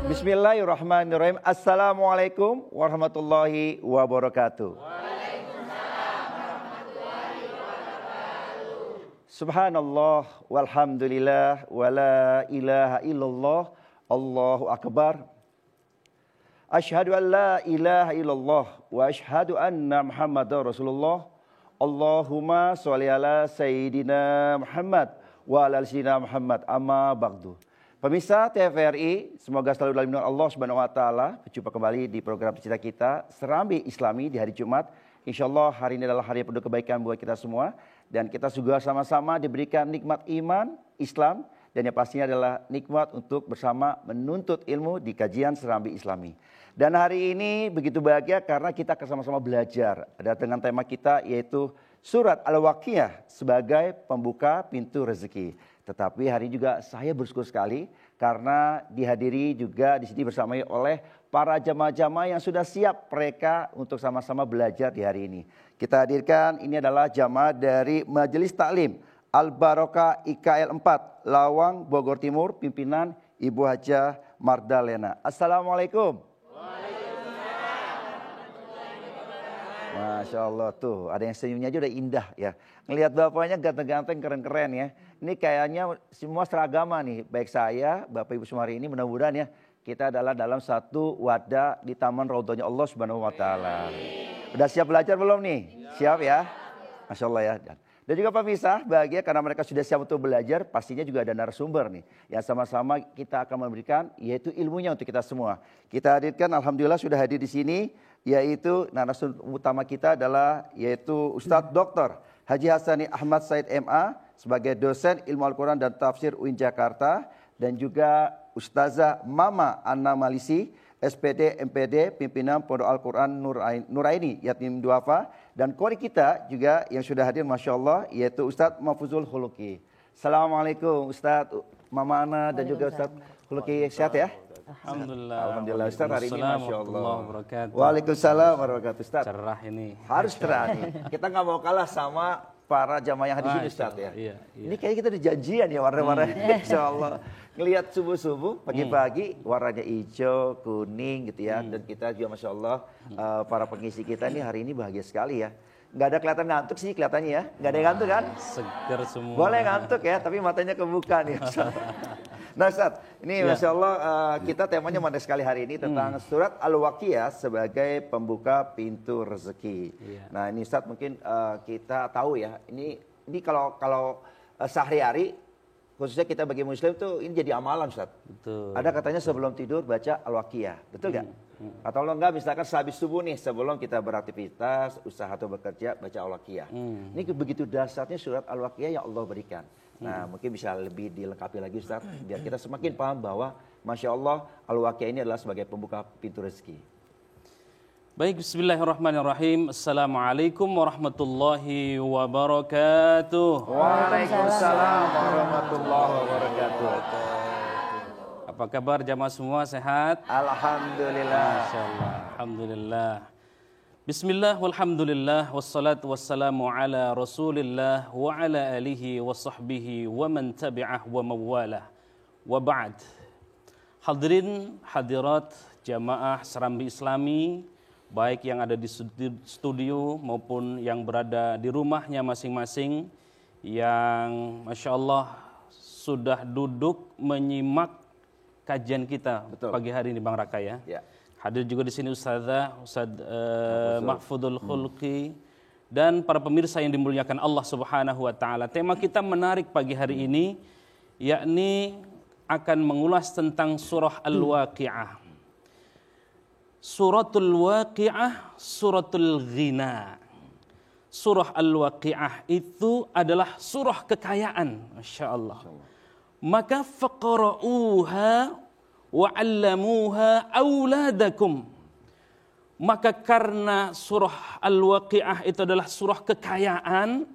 Bismillahirrahmanirrahim. Assalamualaikum warahmatullahi wabarakatuh. Subhanallah walhamdulillah wala ilaha illallah Allahu akbar. Asyhadu an la ilaha illallah wa asyhadu anna Muhammadar Rasulullah. Allahumma sholli ala sayyidina Muhammad wa ala sayyidina Muhammad amma ba'du. Pemirsa TVRI, semoga selalu dalam lindungan Allah Subhanahu wa taala. Berjumpa kembali di program cerita kita Serambi Islami di hari Jumat. Insyaallah hari ini adalah hari yang penuh kebaikan buat kita semua dan kita juga sama-sama diberikan nikmat iman, Islam dan yang pastinya adalah nikmat untuk bersama menuntut ilmu di kajian Serambi Islami. Dan hari ini begitu bahagia karena kita akan sama-sama belajar dengan tema kita yaitu Surat Al-Waqiah sebagai pembuka pintu rezeki. Tetapi hari ini juga saya bersyukur sekali karena dihadiri juga di sini bersamai oleh para jamaah-jamaah yang sudah siap mereka untuk sama-sama belajar di hari ini. Kita hadirkan ini adalah jamaah dari Majelis Taklim Al-Barokah IKL 4 Lawang Bogor Timur pimpinan Ibu Hajah Mardalena. Assalamualaikum. Masya Allah tuh ada yang senyumnya aja udah indah ya. Ngelihat bapaknya ganteng-ganteng keren-keren ya. Ini kayaknya semua seragama nih. Baik saya, Bapak Ibu semua hari ini mudah-mudahan ya. Kita adalah dalam satu wadah di Taman Raudhahnya Allah Subhanahu wa taala. Udah siap belajar belum nih? Siap ya? Masya Allah ya. Dan juga pemirsa bahagia karena mereka sudah siap untuk belajar. Pastinya juga ada narasumber nih. Yang sama-sama kita akan memberikan yaitu ilmunya untuk kita semua. Kita hadirkan alhamdulillah sudah hadir di sini. Yaitu narasumber utama kita adalah yaitu Ustadz Dr. Haji Hasani Ahmad Said MA sebagai dosen ilmu Al-Quran dan tafsir UIN Jakarta dan juga Ustazah Mama Anna Malisi SPD MPD pimpinan Pondok Al-Quran Nuraini Yatim Duafa dan kori kita juga yang sudah hadir Masya Allah yaitu Ustadz Mahfuzul Khuluki. Assalamualaikum Ustadz Mama Anna dan juga Ustadz Khuluki, sehat ya? Alhamdulillah Ustaz hari ini Masya Allah. Waalaikumsalam warahmatullahi wabarakatuh Ustaz. Cerah ini. Harus cerah nih. Kita nggak mau kalah sama para jamaah yang hadir di sini Ustaz ya. Iya. Ini kayaknya kita ada janjian ya warna-warnanya. Insya Allah. Ngelihat subuh-subuh pagi-pagi warnanya hijau, kuning gitu ya. Dan kita juga Masya Allah para pengisi kita nih hari ini bahagia sekali ya. Nggak ada kelihatan ngantuk sih kelihatannya ya. Nggak ada yang ngantuk kan? Segar semua. Boleh ngantuk ya tapi matanya kebuka nih. Nah Ustaz, ini Masya Allah kita temanya menarik sekali hari ini tentang surat Al-Waqiah sebagai pembuka pintu rezeki. Nah ini Ustaz mungkin kita tahu ya, ini kalau sehari-hari khususnya kita bagi muslim tuh ini jadi amalan Ustaz. Betul. Ada katanya sebelum tidur baca Al-Waqiah, betul nggak? Atau kalau enggak misalkan sehabis subuh nih sebelum kita beraktivitas, usaha atau bekerja baca Al-Waqiah. Ini begitu dahsyatnya surat Al-Waqiah yang Allah berikan. Nah mungkin bisa lebih dilengkapi lagi Ustaz, biar kita semakin paham bahwa Masya Allah Al-Waqiah ini adalah sebagai pembuka pintu rezeki. Baik, bismillahirrahmanirrahim. Assalamualaikum warahmatullahi wabarakatuh. Waalaikumsalam warahmatullahi wabarakatuh. Apa kabar jamaah semua, sehat? Alhamdulillah. Masya Allah, alhamdulillah. Bismillah, walhamdulillah, wassalatu wassalamu ala rasulillah wa ala alihi wa sahbihi wa man tabi'ah wa mawalah. Wa ba'd. Hadirin, hadirat, jamaah Serambi Islami, baik yang ada di studio maupun yang berada di rumahnya masing-masing, yang Masya Allah sudah duduk menyimak kajian kita. Betul. Pagi hari ini Bang Raka ya. Hadir juga di sini Ustaz Mahfudul Khulqi dan para pemirsa yang dimuliakan Allah Subhanahu wa taala. Tema kita menarik pagi hari ini, yakni akan mengulas tentang surah Al-Waqi'ah. Suratul Waqi'ah, suratul Ghina. Surah Al-Waqi'ah itu adalah surah kekayaan, Masya Allah. Maka faqra'uha wa'allamuha awladakum. Maka karena surah Al-Waqi'ah itu adalah surah kekayaan,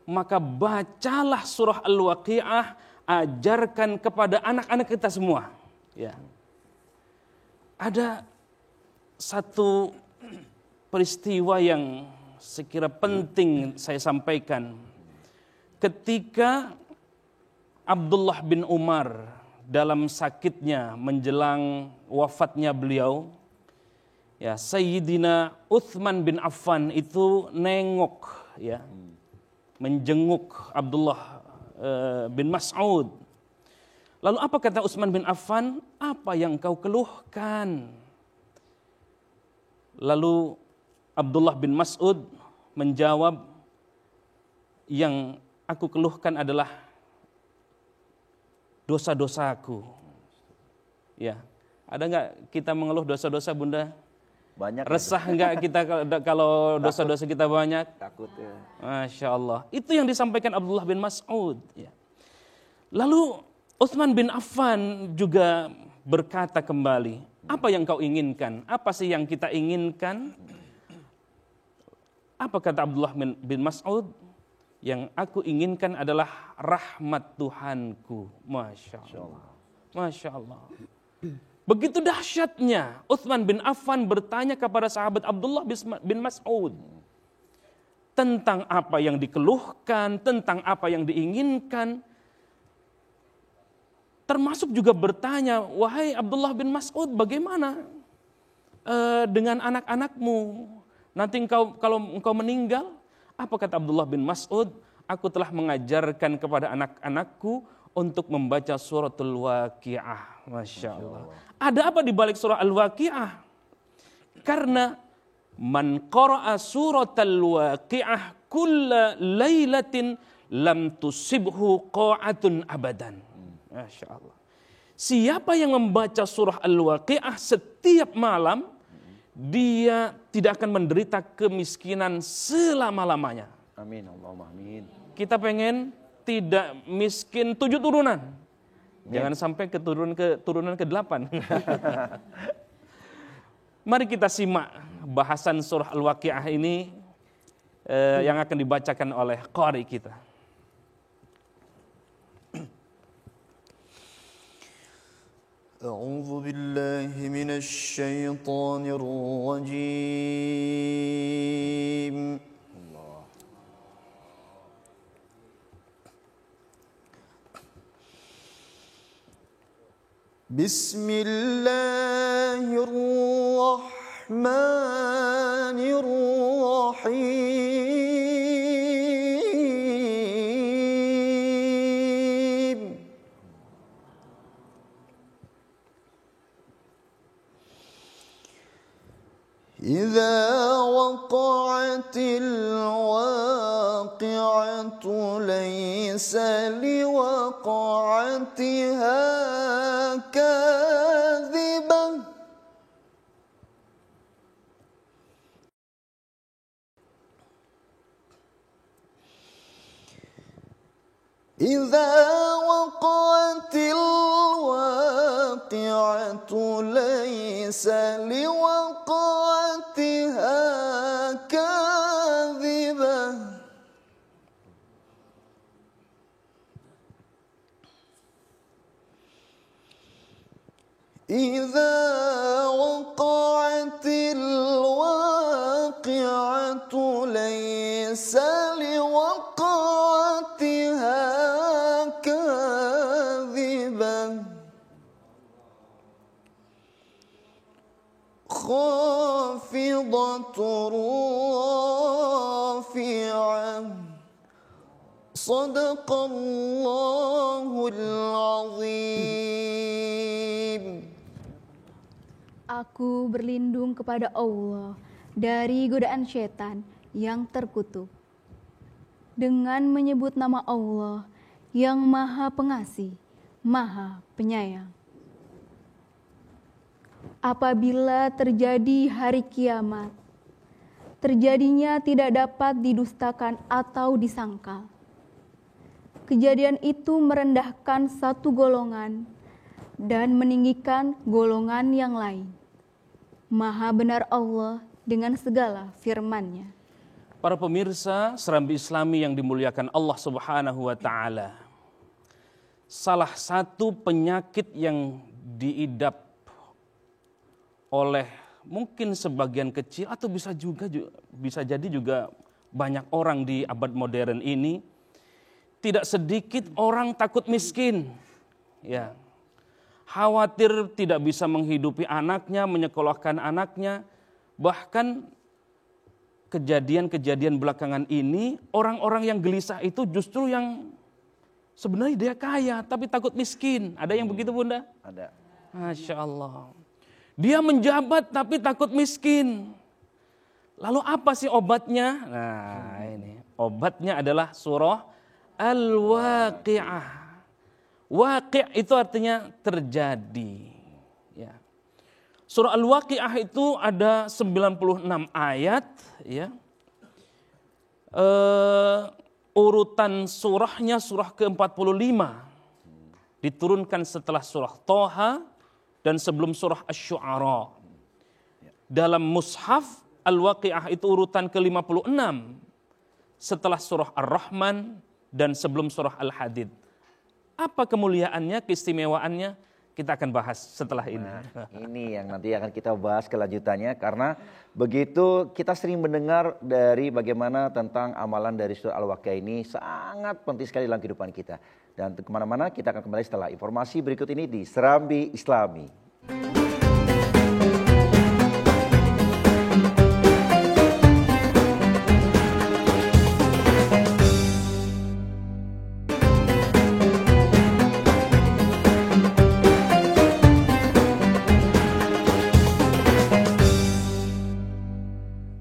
maka bacalah surah Al-Waqi'ah, ajarkan kepada anak-anak kita semua. Ya. Ada satu peristiwa yang sekira penting saya sampaikan. Ketika Abdullah bin Umar dalam sakitnya menjelang wafatnya beliau, ya Sayyidina Uthman bin Affan itu nengok, ya, menjenguk Abdullah bin Mas'ud. Lalu apa kata Utsman bin Affan? Apa yang kau keluhkan? Lalu Abdullah bin Mas'ud menjawab, yang aku keluhkan adalah dosa-dosaku. Ya, ada nggak kita mengeluh dosa-dosa Bunda? Banyak. Resah nggak kita kalau dosa-dosa kita banyak? Takut ya. Masya Allah. Itu yang disampaikan Abdullah bin Mas'ud. Ya. Lalu Utsman bin Affan juga berkata kembali, apa yang kau inginkan? Apa sih yang kita inginkan? Apa kata Abdullah bin Mas'ud? Yang aku inginkan adalah rahmat Tuhanku. Masya Allah. Masya Allah. Begitu dahsyatnya Utsman bin Affan bertanya kepada sahabat Abdullah bin Mas'ud tentang apa yang dikeluhkan, tentang apa yang diinginkan. Termasuk juga bertanya, wahai Abdullah bin Mas'ud, bagaimana dengan anak-anakmu? Nanti kalau engkau meninggal, apa kata Abdullah bin Mas'ud? Aku telah mengajarkan kepada anak-anakku untuk membaca suratul Waqi'ah. Masya Allah. Ada apa di balik surah Al-Waqi'ah? Karena man qara'a suratul Waqi'ah kulla lailatin lam tusibhu qa'atun abadan. Masya Allah. Siapa yang membaca surah Al-Waqi'ah setiap malam, dia tidak akan menderita kemiskinan selama-lamanya. Amin, Allahumma amin. Kita pengen tidak miskin 7 turunan. Jangan sampai keturunan ke-8. Mari kita simak bahasan surah Al-Waqi'ah ini yang akan dibacakan oleh qari kita. أعوذ بالله من الشيطان الرجيم بسم الله الرحمن الرحيم إذا وقعت الواقعة الواقعة ليس لوقعتها كاذبة إذا وقعت الواقعة ليس لوقعتها كاذبة إذا وقعت الواقعة ليس لوقعتها كاذبة خافضة رافعة صدق الله العظيم. Aku berlindung kepada Allah dari godaan setan yang terkutuk. Dengan menyebut nama Allah yang Maha Pengasih, Maha Penyayang. Apabila terjadi hari kiamat, terjadinya tidak dapat didustakan atau disangkal. Kejadian itu merendahkan satu golongan dan meninggikan golongan yang lain. Maha benar Allah dengan segala firman-Nya. Para pemirsa Serambi Islami yang dimuliakan Allah Subhanahu wa taala. Salah satu penyakit yang diidap oleh mungkin sebagian kecil atau bisa jadi juga banyak orang di abad modern ini, tidak sedikit orang takut miskin. Ya. Khawatir tidak bisa menghidupi anaknya, menyekolahkan anaknya. Bahkan kejadian-kejadian belakangan ini, orang-orang yang gelisah itu justru yang sebenarnya dia kaya tapi takut miskin. Ada yang begitu, Bunda? Ada. Masya Allah. Dia menjabat tapi takut miskin. Lalu apa sih obatnya? Nah ini, obatnya adalah surah Al-Waqi'ah. Waqi' itu artinya terjadi. Ya. Surah Al-Waqi'ah itu ada 96 ayat. Ya. Urutan surahnya surah ke-45. Diturunkan setelah surah Toha dan sebelum surah Asy-Syu'ara. Dalam mushaf Al-Waqi'ah itu urutan ke-56. Setelah surah Ar-Rahman dan sebelum surah Al-Hadid. Apa kemuliaannya, keistimewaannya? Kita akan bahas setelah ini. Nah, ini yang nanti akan kita bahas kelanjutannya. Karena begitu kita sering mendengar dari bagaimana tentang amalan dari surah Al-Waqi'ah ini sangat penting sekali dalam kehidupan kita. Dan kemana-mana kita akan kembali setelah informasi berikut ini di Serambi Islami.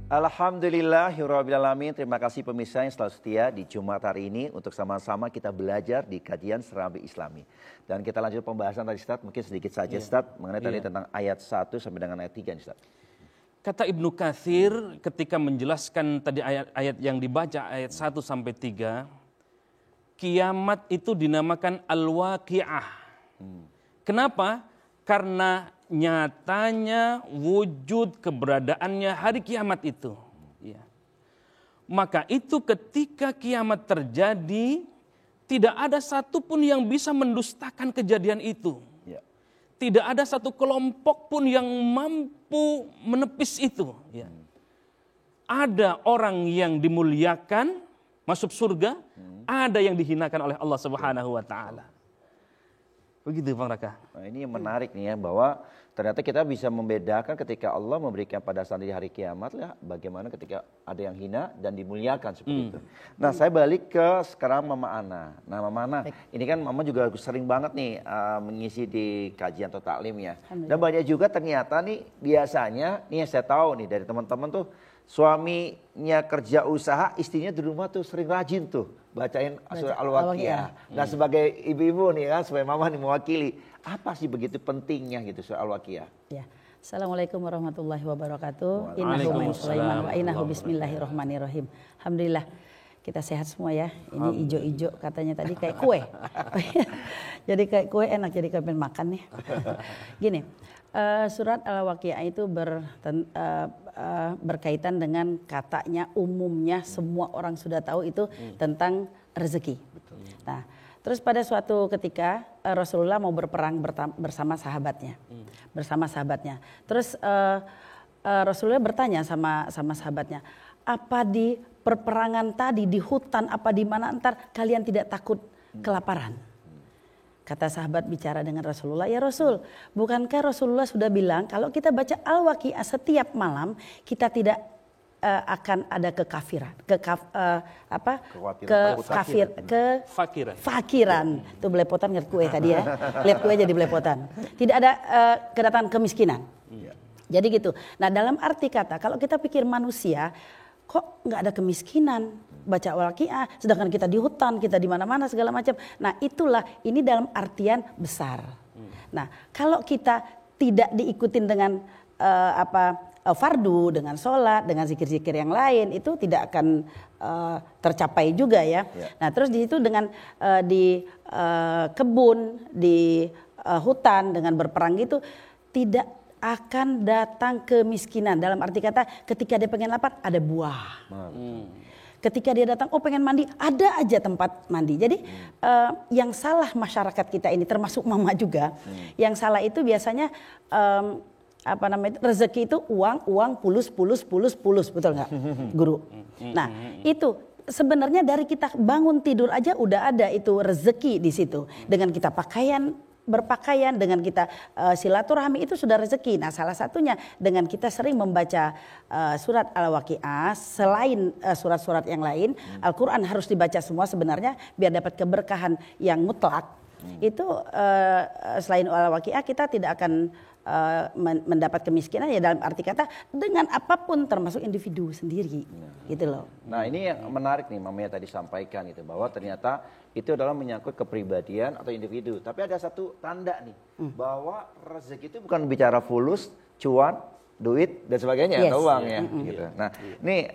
Alhamdulillahirrabbilalamin. Terima kasih pemirsa yang selalu setia di Jumat hari ini untuk sama-sama kita belajar di kajian Serambi Islami. Dan kita lanjut pembahasan tadi, Ustaz, mungkin sedikit saja Ustaz, mengenai tadi tentang ayat 1 sampai dengan ayat 3 Ustaz. Kata Ibnu Katsir ketika menjelaskan tadi ayat-ayat yang dibaca ayat 1 sampai 3, kiamat itu dinamakan Al-Waqi'ah. Kenapa? Karena nyatanya wujud keberadaannya hari kiamat itu. Ya. Maka itu ketika kiamat terjadi, tidak ada satupun yang bisa mendustakan kejadian itu. Ya. Tidak ada satu kelompok pun yang mampu menepis itu. Ya. Ada orang yang dimuliakan, masuk surga, ada yang dihinakan oleh Allah Subhanahu wa taala. Begitu Bang Raka. Nah, ini yang menarik nih ya, bahwa ternyata kita bisa membedakan ketika Allah memberikan pada saat di hari kiamat lah, bagaimana ketika ada yang hina dan dimuliakan seperti itu. Nah, saya balik ke sekarang Mama Ana. Nah, Mama Ana, ini kan Mama juga sering banget nih mengisi di kajian atau taklim ya. Dan banyak juga ternyata nih biasanya, nih yang saya tahu nih dari teman-teman tuh, suaminya kerja usaha, istrinya di rumah tuh sering rajin tuh bacain surah Al-Waqiah. Nah, sebagai ibu-ibu nih kan, sebagai mama nih mewakili, apa sih begitu pentingnya gitu surah Al-Waqiah? Ya. Assalamualaikum warahmatullahi wabarakatuh. Waalaikumsalam. Innahu min Sulaiman wa innahu bismillahirrahmanirrahim. Alhamdulillah kita sehat semua ya. Ini ijo-ijo katanya tadi kayak kue. Jadi kayak kue enak, jadi kapan makan nih. Gini, surat Al-Waqiah itu berkaitan dengan katanya umumnya semua orang sudah tahu itu tentang rezeki. Nah, terus pada suatu ketika Rasulullah mau berperang bersama sahabatnya. Terus Rasulullah bertanya sama sahabatnya, apa di perperangan tadi di hutan apa di mana entar kalian tidak takut kelaparan? Kata sahabat bicara dengan Rasulullah, ya Rasul, bukankah Rasulullah sudah bilang kalau kita baca Al-Waqiah setiap malam kita tidak akan ada kekafiran, kefakiran. Itu belepotan ngerti kue tadi ya, lihat kue jadi belepotan. Tidak ada kedatangan kemiskinan. Jadi gitu. Nah, dalam arti kata kalau kita pikir manusia kok nggak ada kemiskinan, baca Al-Waqiah, sedangkan kita di hutan, kita di mana-mana segala macam. Nah, itulah ini dalam artian besar. Nah, kalau kita tidak diikutin dengan fardu, dengan sholat, dengan zikir-zikir yang lain, itu tidak akan tercapai juga ya. Nah, terus di situ dengan di kebun, di hutan, dengan berperang gitu, tidak akan datang kemiskinan. Dalam arti kata ketika dia pengen lapar ada buah. Ketika dia datang pengen mandi ada aja tempat mandi. Jadi yang salah masyarakat kita ini termasuk mama juga. Yang salah itu biasanya rezeki itu uang pulus betul nggak guru? Nah itu sebenarnya dari kita bangun tidur aja udah ada itu rezeki di situ. Dengan kita berpakaian, dengan kita silaturahmi itu sudah rezeki. Nah, salah satunya dengan kita sering membaca surat Al-Waqiah selain surat-surat yang lain, Al-Quran harus dibaca semua sebenarnya biar dapat keberkahan yang mutlak. Itu selain Al-Waqiah kita tidak akan mendapat kemiskinan ya dalam arti kata dengan apapun termasuk individu sendiri gitu loh. Nah, ini yang menarik nih Mama tadi sampaikan itu bahwa ternyata itu adalah menyangkut kepribadian atau individu. Tapi ada satu tanda nih bahwa rezeki itu bukan bicara fulus, cuan, duit dan sebagainya atau uang ya. Gitu. Nah, ini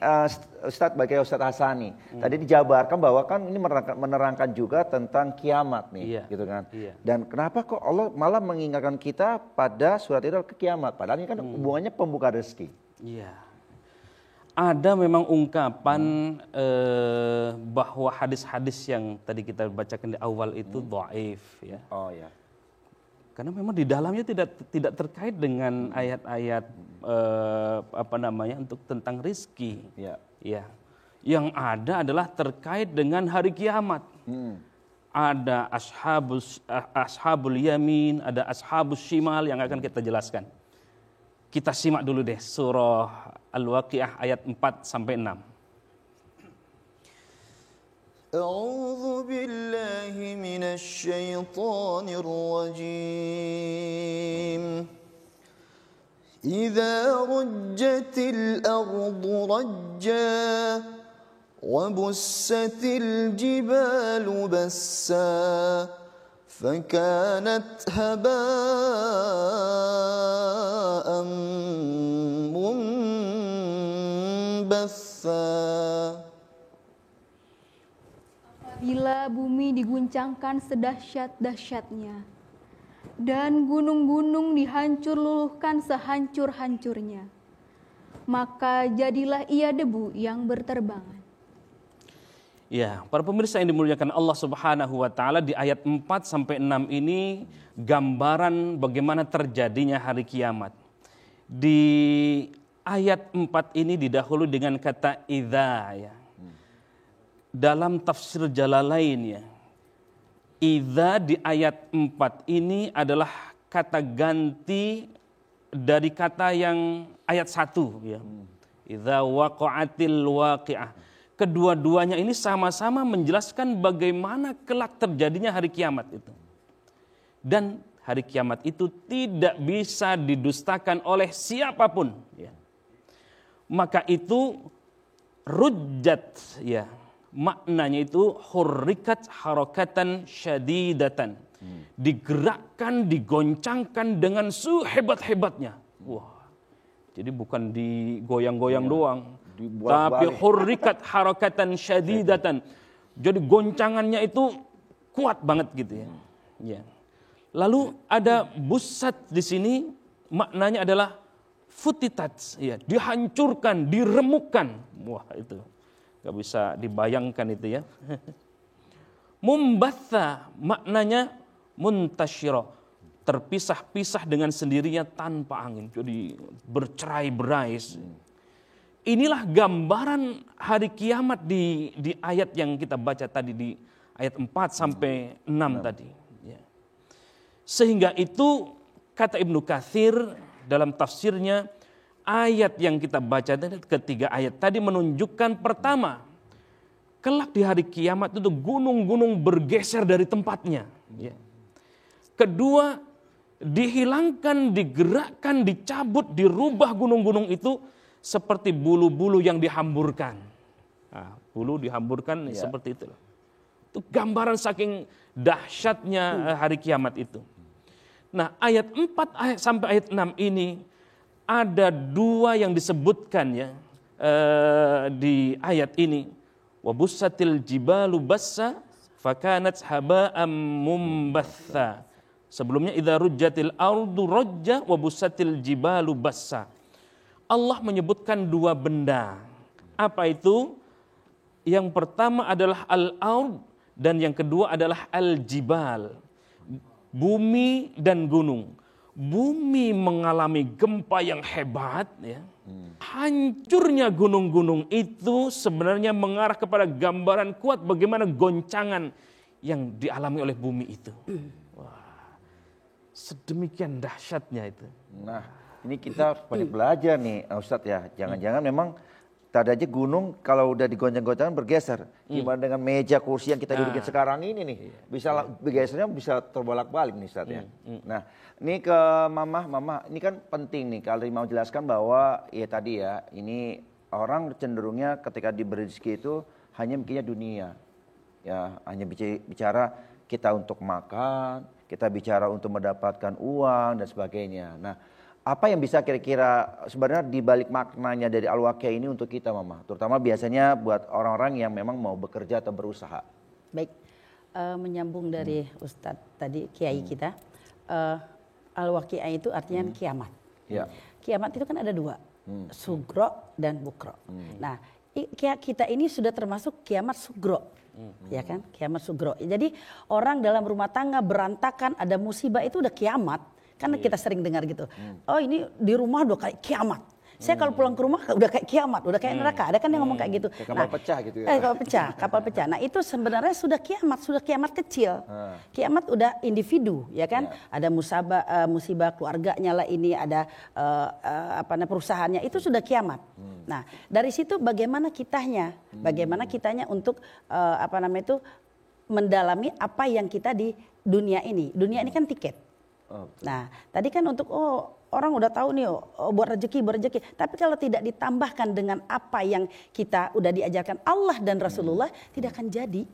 Ustadz bagi Ustadz Hasani tadi dijabarkan bahwa kan ini menerangkan juga tentang kiamat nih, gitu kan. Dan kenapa kok Allah malah mengingatkan kita pada surat itu ke kiamat? Padahal ini kan hubungannya pembuka rezeki. Iya. Ada memang ungkapan bahwa hadis-hadis yang tadi kita bacakan di awal itu dhaif ya. Oh ya. Karena memang di dalamnya tidak terkait dengan ayat-ayat untuk tentang rizki. Ya. Yang ada adalah terkait dengan hari kiamat. Ada ashabul yamin, ada ashabus shimal yang akan kita jelaskan. Kita simak dulu deh surah Al-Waqiah ayat 4 sampai 6. أعوذ بالله من الشيطان الرجيم إذا رجت الأرض رجا وبست الجبال بسا فكانت هباء منبثا. Bila bumi diguncangkan sedahsyat-dahsyatnya dan gunung-gunung dihancur luluhkan sehancur-hancurnya, maka jadilah ia debu yang berterbangan. Ya, para pemirsa yang dimuliakan Allah Subhanahu wa taala, di ayat 4 sampai 6 ini gambaran bagaimana terjadinya hari kiamat. Di ayat 4 ini didahului dengan kata idza ya. Dalam tafsir Jalalain ya, idza di ayat 4 ini adalah kata ganti dari kata yang ayat 1 ya. Idza waqa'atil waqi'ah. Kedua-duanya ini sama-sama menjelaskan bagaimana kelak terjadinya hari kiamat itu. Dan hari kiamat itu tidak bisa didustakan oleh siapapun ya. Maka itu rujjat ya. Maknanya itu hurrikat harakatan syadidatan. Digerakkan, digoncangkan dengan sehebat-hebatnya. Wah. Jadi bukan digoyang-goyang doang, tapi hurrikat harakatan syadidatan. Jadi goncangannya itu kuat banget gitu ya. Ya. Lalu ada busat di sini maknanya adalah futitat ya, dihancurkan, diremukkan. Wah, itu gak bisa dibayangkan itu ya. Mumbatha maknanya muntasyira, terpisah-pisah dengan sendirinya tanpa angin. Jadi bercerai-berai. Inilah gambaran hari kiamat di ayat yang kita baca tadi di ayat 4 sampai 6 tadi. Ya. Sehingga itu kata Ibnu Katsir dalam tafsirnya, ayat yang kita baca tadi, ketiga ayat tadi menunjukkan pertama, kelak di hari kiamat itu gunung-gunung bergeser dari tempatnya. Ya. Kedua, dihilangkan, digerakkan, dicabut, dirubah gunung-gunung itu seperti bulu-bulu yang dihamburkan. Nah, bulu dihamburkan seperti itu. Itu gambaran saking dahsyatnya hari kiamat itu. Nah, ayat 4 sampai ayat 6 ini ada dua yang disebutkan ya di ayat ini. Wa bussatil jibalu bassa fakanat haba'am mumbatha. Sebelumnya idza rujjatil ardu rajja wa bussatil jibalu bassa. Allah menyebutkan dua benda. Apa itu? Yang pertama adalah al-ard dan yang kedua adalah al-jibal. Bumi dan gunung. Bumi mengalami gempa yang hebat ya. Hancurnya gunung-gunung itu sebenarnya mengarah kepada gambaran kuat bagaimana goncangan yang dialami oleh bumi itu. Wah, sedemikian dahsyatnya itu. Nah, ini kita banyak belajar nih Ustadz ya. Jangan-jangan memang tadi aja gunung kalau udah digoncang-goncangkan bergeser. Gimana dengan meja kursi yang kita dudukin sekarang ini nih. Bisa bergesernya bisa terbolak-balik nih Ustadz ya. Nah, ini ke Mama, ini kan penting nih kalau mau jelaskan bahwa ya tadi ya, ini orang cenderungnya ketika diberi rezeki itu hanya mikirnya dunia. Ya, hanya bicara kita untuk makan, kita bicara untuk mendapatkan uang dan sebagainya. Nah, apa yang bisa kira-kira sebenarnya dibalik maknanya dari Al-Waqiah ini untuk kita Mama? Terutama biasanya buat orang-orang yang memang mau bekerja atau berusaha. Baik, menyambung dari Ustadz tadi, Kiai kita. Al-Waqiah itu artinya kiamat. Ya. Kiamat itu kan ada dua, sugro dan bukro. Nah, kita ini sudah termasuk kiamat sugro. Ya kan, kiamat sugro. Jadi orang dalam rumah tangga berantakan, ada musibah itu udah kiamat. Karena kita sering dengar gitu, oh ini di rumah udah kayak kiamat. Saya kalau pulang ke rumah udah kayak kiamat, udah kayak neraka. Ada kan yang ngomong kayak gitu. Kayak kapal pecah gitu ya. Kapal pecah. Nah itu sebenarnya sudah kiamat kecil. Kiamat udah individu, ya kan. Ada musibah keluarganya lah ini, ada perusahaannya, itu sudah kiamat. Nah dari situ bagaimana kitanya untuk mendalami apa yang kita di dunia ini. Dunia ini kan tiket. Nah, tadi kan untuk orang udah tahu nih buat rezeki. Tapi kalau tidak ditambahkan dengan apa yang kita udah diajarkan Allah dan Rasulullah, tidak akan jadi.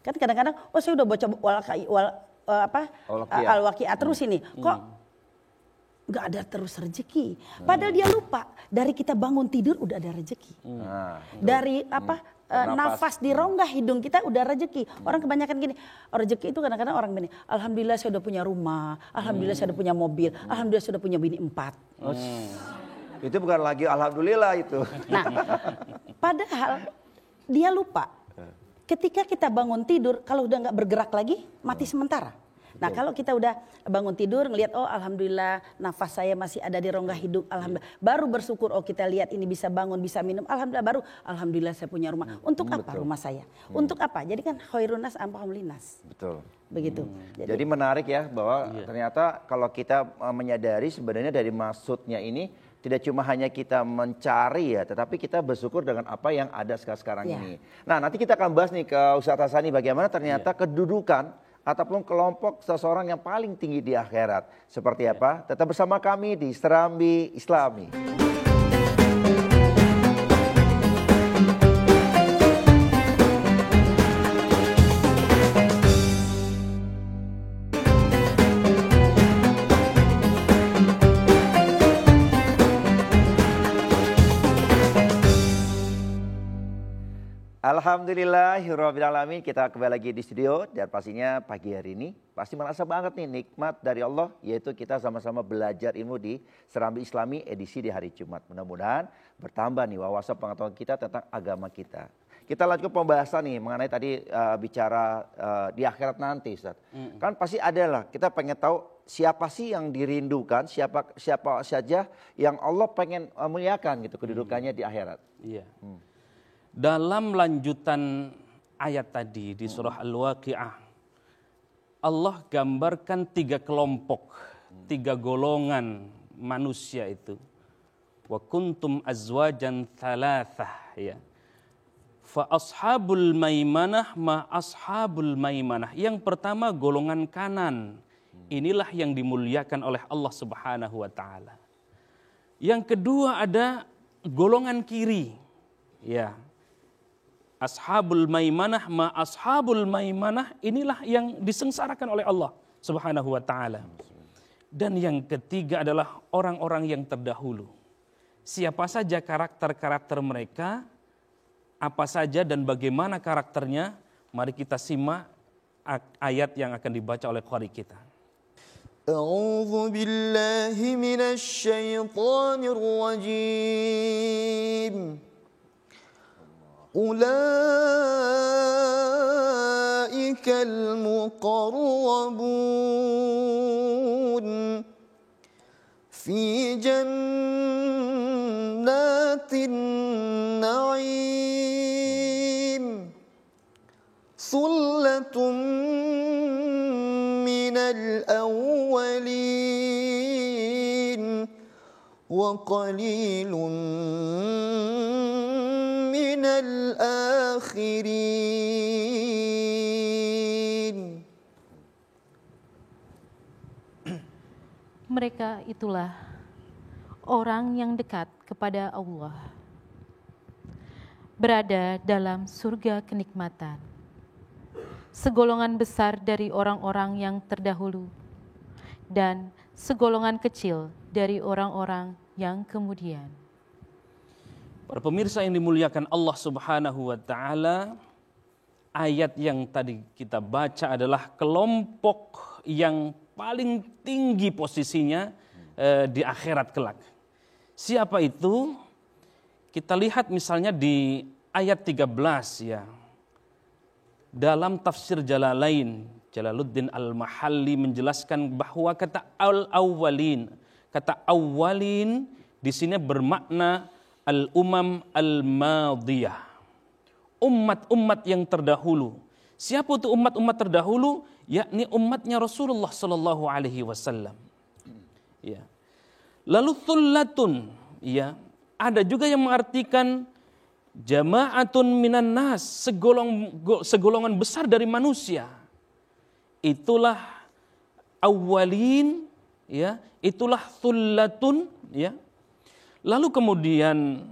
Kan kadang-kadang saya udah baca Al-Waqiah terus ini. Kok nggak ada terus rezeki? Padahal dia lupa dari kita bangun tidur udah ada rezeki. Dari nafas di rongga hidung kita udah rezeki. Orang kebanyakan gini, rezeki itu kadang-kadang orang gini, alhamdulillah saya udah punya rumah, alhamdulillah saya udah punya mobil, alhamdulillah saya udah punya bini 4. Itu bukan lagi alhamdulillah itu. Nah, padahal dia lupa. Ketika kita bangun tidur, kalau udah nggak bergerak lagi, mati sementara. Nah kalau kita udah bangun tidur ngelihat alhamdulillah nafas saya masih ada di rongga hidung, alhamdulillah, baru bersyukur kita lihat ini bisa bangun, bisa minum, alhamdulillah saya punya rumah. Untuk apa rumah saya? Untuk apa? Jadi kan khairunas anfa'uhum linnas. Betul. begitu. Jadi menarik ya bahwa ternyata kalau kita menyadari sebenarnya dari maksudnya ini tidak cuma hanya kita mencari ya, tetapi kita bersyukur dengan apa yang ada sekarang ini. Nah, nanti kita akan bahas nih ke Ustaz Hassani bagaimana ternyata kedudukan ataupun kelompok seseorang yang paling tinggi di akhirat. Seperti apa? Tetap bersama kami di Serambi Islami. Alhamdulillahirrahmanirrahim. Kita kembali lagi di studio dan pastinya pagi hari ini pasti merasa banget nih nikmat dari Allah, yaitu kita sama-sama belajar ilmu di Serambi Islami edisi di hari Jumat. Mudah-mudahan bertambah nih wawasan pengetahuan kita tentang agama kita. Kita lanjut pembahasan nih mengenai tadi bicara di akhirat nanti, Ustaz. Kan pasti ada lah, kita pengen tahu siapa sih yang dirindukan, siapa saja yang Allah pengen muliakan gitu kedudukannya di akhirat. Iya. Dalam lanjutan ayat tadi di surah Al-Waqi'ah, Allah gambarkan 3 kelompok, 3 golongan manusia itu. Wa kuntum azwajan thalathah, ya. Fa ashabul maimanah ma ashabul maimanah. Yang pertama golongan kanan. Inilah yang dimuliakan oleh Allah Subhanahu wa taala. Yang kedua ada golongan kiri. Ya. Ashabul maimanah ma ashabul maimanah, inilah yang disengsarakan oleh Allah Subhanahu wa taala. Dan yang ketiga adalah orang-orang yang terdahulu. Siapa saja karakter-karakter mereka, apa saja dan bagaimana karakternya, mari kita simak ayat yang akan dibaca oleh qari kita. A'udzu billahi minasy syaithanir rajim. أولئك المقربون في جنات النعيم ثلة من الأولين وقليل من الآخرين. Mereka itulah orang yang dekat kepada Allah, berada dalam surga kenikmatan, segolongan besar dari orang-orang yang terdahulu dan segolongan kecil dari orang-orang yang kemudian. Para pemirsa yang dimuliakan Allah Subhanahu wa taala, ayat yang tadi kita baca adalah kelompok yang paling tinggi posisinya di akhirat kelak. Siapa itu? Kita lihat misalnya di ayat 13 ya. Dalam tafsir Jalalain, Jalaluddin Al-Mahalli menjelaskan bahwa kata al-awwalin, kata awwalin di sini bermakna al-umam al-madiyah. Umat-umat yang terdahulu. Siapa itu umat-umat terdahulu? Yakni umatnya Rasulullah sallallahu alaihi wasallam. Ya. Lalu thullatun, ya, ada juga yang mengartikan jama'atun minan nas, segolongan besar dari manusia. Itulah awwalin, ya, itulah thullatun, ya. Lalu kemudian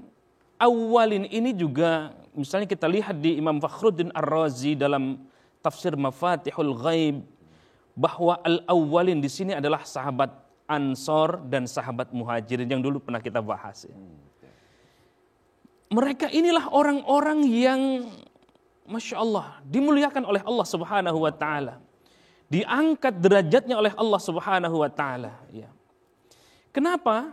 awwalin ini juga misalnya kita lihat di Imam Fakhruddin Ar-Razi dalam tafsir Mafatihul Ghaib bahwa al-awwalin di sini adalah sahabat Ansor dan sahabat Muhajirin yang dulu pernah kita bahas. Ya. Mereka inilah orang-orang yang Masya Allah dimuliakan oleh Allah Subhanahu wa taala. Diangkat derajatnya oleh Allah Subhanahu wa taala. Ya. Kenapa?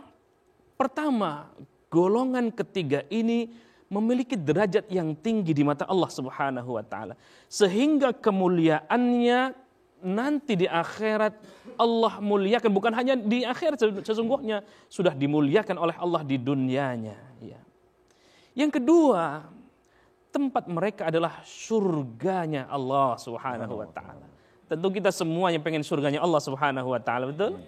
Pertama, golongan ketiga ini memiliki derajat yang tinggi di mata Allah Subhanahu wa taala, sehingga kemuliaannya nanti di akhirat Allah muliakan, bukan hanya di akhirat, sesungguhnya sudah dimuliakan oleh Allah di dunianya. Ya. Yang kedua, tempat mereka adalah surganya Allah Subhanahu wa taala. Tentu kita semua yang pengen surganya Allah Subhanahu wa taala, betul?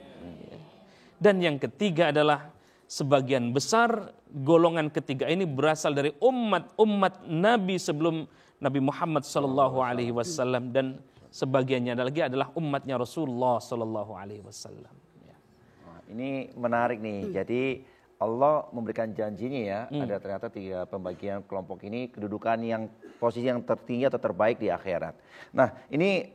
Dan yang ketiga adalah sebagian besar golongan ketiga ini berasal dari umat Nabi sebelum Nabi Muhammad sallallahu alaihi wasallam, dan sebagiannya lagi adalah umatnya Rasulullah sallallahu alaihi wasallam. Ini menarik nih. Jadi Allah memberikan janjinya ya, ada ternyata 3 pembagian kelompok ini kedudukan yang posisi yang tertinggi atau terbaik di akhirat. Nah, ini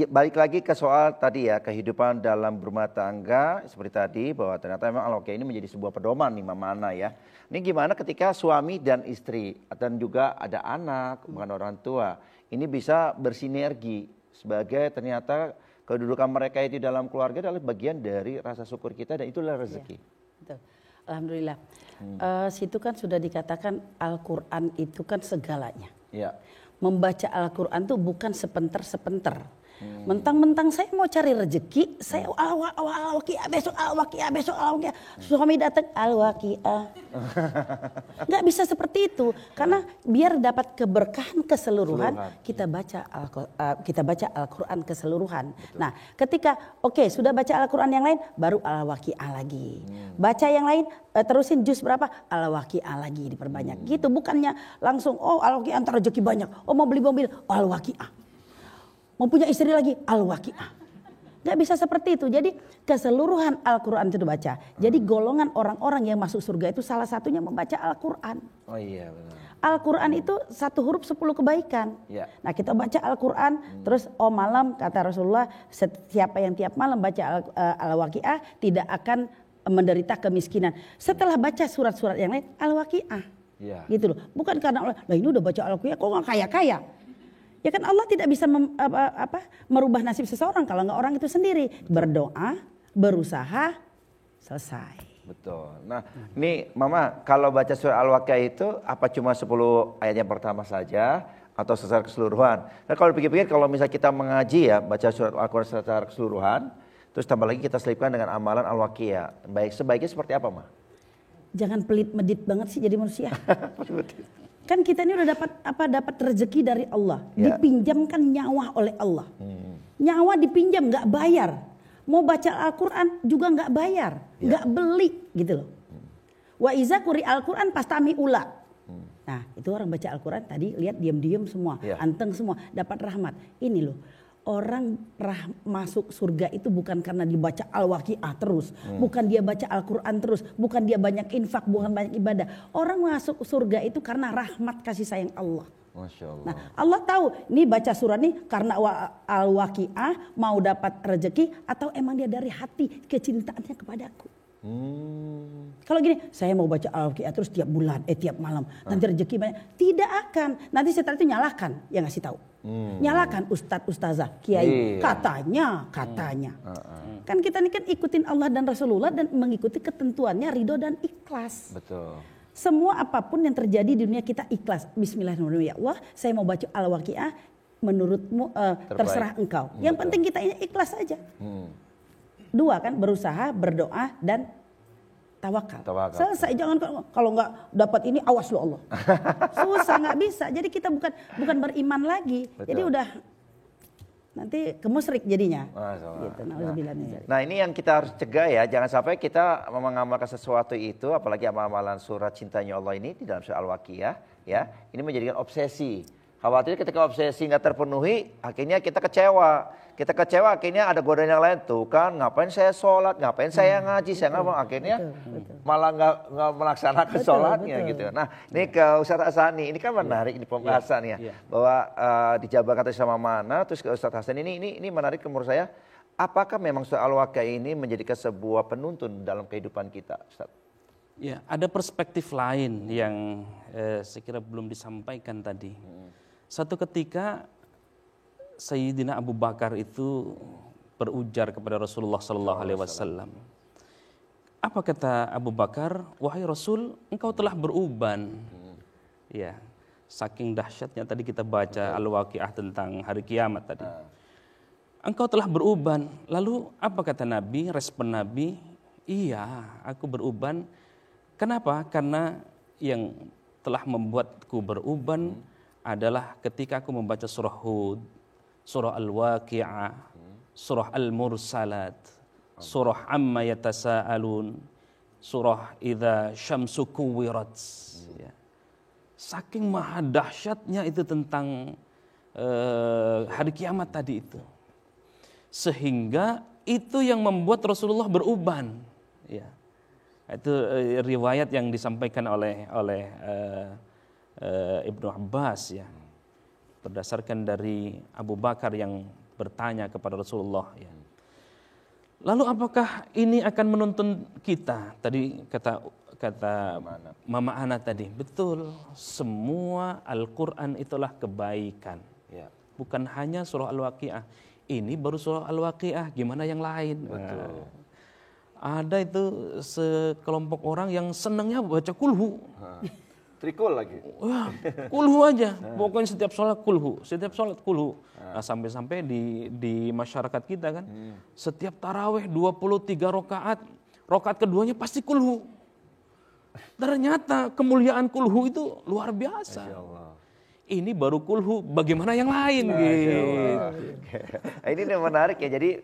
balik lagi ke soal tadi ya, kehidupan dalam berumah tangga seperti tadi, bahwa ternyata memang al-waqiah ini menjadi sebuah pedoman nih Mama Ana ya. Ini gimana ketika suami dan istri dan juga ada anak, bukan orang tua, ini bisa bersinergi sebagai ternyata kedudukan mereka itu dalam keluarga adalah bagian dari rasa syukur kita, dan itulah rezeki. Betul. Alhamdulillah. Situ kan sudah dikatakan Al-Quran itu kan segalanya. Ya. Membaca Al-Quran itu bukan sepenter-sepenter. Mentang-mentang saya mau cari rezeki, saya al-waqiah besok, al-waqiah besok, al-waqiah. Suami datang al-waqiah. Nggak bisa seperti itu, karena biar dapat keberkahan keseluruhan, kita baca Al-Quran keseluruhan. Betul. Nah, ketika sudah baca Al-Quran yang lain, baru al-waqiah lagi. Baca yang lain, terusin juz berapa, al-waqiah lagi diperbanyak. Gitu, bukannya langsung al-waqiah antar rezeki banyak. Mau beli mobil, al-waqiah. Mau punya istri lagi, al-waqiah. Gak bisa seperti itu. Jadi keseluruhan Al-Quran itu dibaca. Jadi golongan orang-orang yang masuk surga itu salah satunya membaca Al-Quran. Oh iya benar. Al-Quran itu 1 huruf 10 kebaikan. Ya. Nah, kita baca Al-Quran, terus malam kata Rasulullah, siapa yang tiap malam baca al-waqiah tidak akan menderita kemiskinan. Setelah baca surat-surat yang lain, al-waqiah. Ya. Gitu loh. Bukan karena Allah, ini udah baca al-waqiah kok gak kaya-kaya. Ya kan Allah tidak bisa merubah nasib seseorang kalau nggak orang itu sendiri. Berdoa, berusaha, selesai. Betul. Nah, ini Mama, kalau baca surah Al-Waqiah itu apa cuma 10 ayat yang pertama saja atau secara keseluruhan? Nah, kalau pikir-pikir kalau misalnya kita mengaji ya, baca surat Al-Quran secara keseluruhan, terus tambah lagi kita selipkan dengan amalan Al-Waqiah. Sebaiknya seperti apa, Ma? Jangan pelit medit banget sih jadi manusia. Kan kita ini udah dapat rezeki dari Allah, dipinjamkan nyawa oleh Allah. Nyawa dipinjam nggak bayar, mau baca Al-Quran juga nggak bayar, nggak beli gitu loh. Wa iza quri Al-Quran pastami ula. Nah itu orang baca Al-Quran tadi lihat diam-diam semua, anteng semua, dapat rahmat. Ini loh. Orang masuk surga itu bukan karena dibaca Al-Waqiah terus, bukan dia baca Al-Quran terus, bukan dia banyak infak, bukan banyak ibadah. Orang masuk surga itu karena rahmat kasih sayang Allah. Masya Allah. Nah Allah tahu nih baca surat nih karena Al-Waqiah mau dapat rezeki atau emang dia dari hati kecintaannya kepadaku. Kalau gini, saya mau baca Al-Waqiah terus tiap bulan, tiap malam, nanti rezeki banyak. Tidak akan, nanti setelah itu nyalakan yang ngasih tahu. Nyalakan ustadz, ustazah, kiai, katanya. Kan kita ini kan ikutin Allah dan Rasulullah dan mengikuti ketentuannya ridho dan ikhlas. Betul. Semua apapun yang terjadi di dunia kita ikhlas. Bismillahirrahmanirrahim. Ya Allah, saya mau baca Al-Waqiah menurutmu terserah engkau. Yang penting kita ini ikhlas aja. 2 kan, berusaha, berdoa dan tawakal. Selesai. Jangan kalau nggak dapat ini awas lo Allah. Susah, nggak bisa. Jadi kita bukan beriman lagi. Betul. Jadi udah nanti kemusyrik jadinya. Gitu. Nah ini yang kita harus cegah ya. Jangan sampai kita mengamalkan sesuatu itu, apalagi amalan surat cintanya Allah ini di dalam surah Al-Waqiah ya. Ini menjadikan obsesi. Khawatir ketika obsesi nggak terpenuhi, akhirnya kita kecewa. Kita kecewa akhirnya ada godaan yang lain tuh kan, ngapain saya sholat, ngapain saya ngaji, saya ngapa, akhirnya malah nggak melaksanakan sholatnya gitu. Nah ini ke Ustadz Hasani, ini kan menarik di pembahasan ya, bahwa dijabarkan tadi sama Mana, terus ke Ustadz Hasan ini menarik menurut saya. Apakah memang surah Al-Waqiah ini menjadikan sebuah penuntun dalam kehidupan kita, Ustadz? Ya, ada perspektif lain yang saya kira belum disampaikan tadi. Satu ketika Sayyidina Abu Bakar itu berujar kepada Rasulullah SAW. Apa kata Abu Bakar? Wahai Rasul, engkau telah beruban. Ya, saking dahsyatnya tadi kita baca Al-Waqiah tentang hari kiamat tadi. Engkau telah beruban. Lalu apa kata Nabi? Respon Nabi, iya, aku beruban. Kenapa? Karena yang telah membuatku beruban adalah ketika aku membaca surah Hud, surah Al-Waqi'ah, surah Al-Mursalat, surah Amma Yatasa'alun, surah Idza Syamsu Kuwirat. Ya. Saking maha dahsyatnya itu tentang hari kiamat tadi itu. Sehingga itu yang membuat Rasulullah beruban. Ya. Itu riwayat yang disampaikan oleh Ibnu Abbas ya. Berdasarkan dari Abu Bakar yang bertanya kepada Rasulullah ya. Lalu apakah ini akan menuntun kita? Tadi kata Mama Ana tadi, betul. Semua Al-Quran itulah kebaikan. Ya. Bukan hanya surah Al-Waqi'ah. Ini baru surah Al-Waqi'ah, gimana yang lain? Betul. Ada itu sekelompok orang yang senangnya baca kulhu. Trikul lagi. Wah, kulhu aja. Pokoknya setiap sholat kulhu. Setiap sholat kulhu. Nah, sampai-sampai di masyarakat kita kan, setiap taraweh 23 rakaat, rakaat keduanya pasti kulhu. Ternyata kemuliaan kulhu itu luar biasa. Masya Allah. Ini baru kulhu, bagaimana yang lain gitu. Ini menarik ya, jadi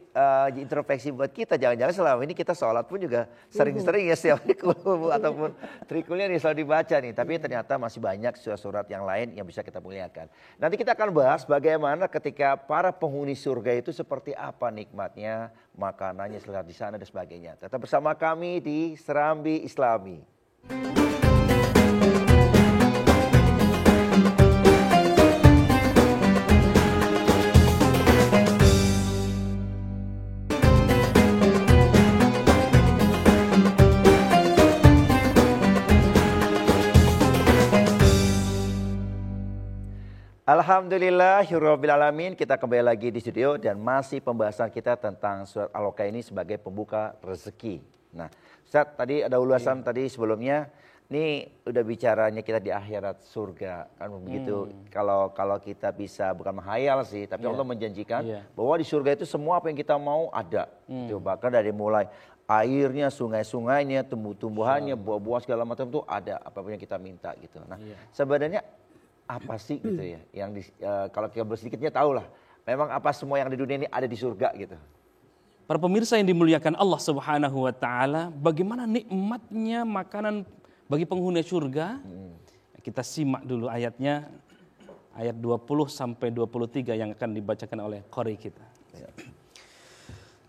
introspeksi buat kita. Jangan-jangan selama ini kita sholat pun juga sering-sering ya setiap hari kulhu ataupun trikulnya nih selalu dibaca nih. Tapi ternyata masih banyak surat-surat yang lain yang bisa kita muliakan. Nanti kita akan bahas bagaimana ketika para penghuni surga itu seperti apa nikmatnya, makanannya selalu di sana dan sebagainya. Tetap bersama kami di Serambi Islami. Alhamdulillahirrabbilalamin, kita kembali lagi di studio dan masih pembahasan kita tentang surat Al-Waqi'ah ini sebagai pembuka rezeki. Nah, Ustaz, tadi ada ulasan tadi sebelumnya, ini udah bicaranya kita di akhirat surga, kan begitu. Kalau kita bisa, bukan menghayal sih, tapi Allah menjanjikan bahwa di surga itu semua apa yang kita mau ada. Bahkan dari mulai airnya, sungai-sungainya, tumbuh-tumbuhannya, buah-buah segala macam itu ada, apapun yang kita minta gitu. Nah, sebenarnya apa sih gitu ya, yang kalau kita bersedikitnya tahu lah, memang apa semua yang di dunia ini ada di surga gitu. Para pemirsa yang dimuliakan Allah Subhanahu wa taala, bagaimana nikmatnya makanan bagi penghuni surga? Kita simak dulu ayatnya, ayat 20 sampai 23 yang akan dibacakan oleh qari kita.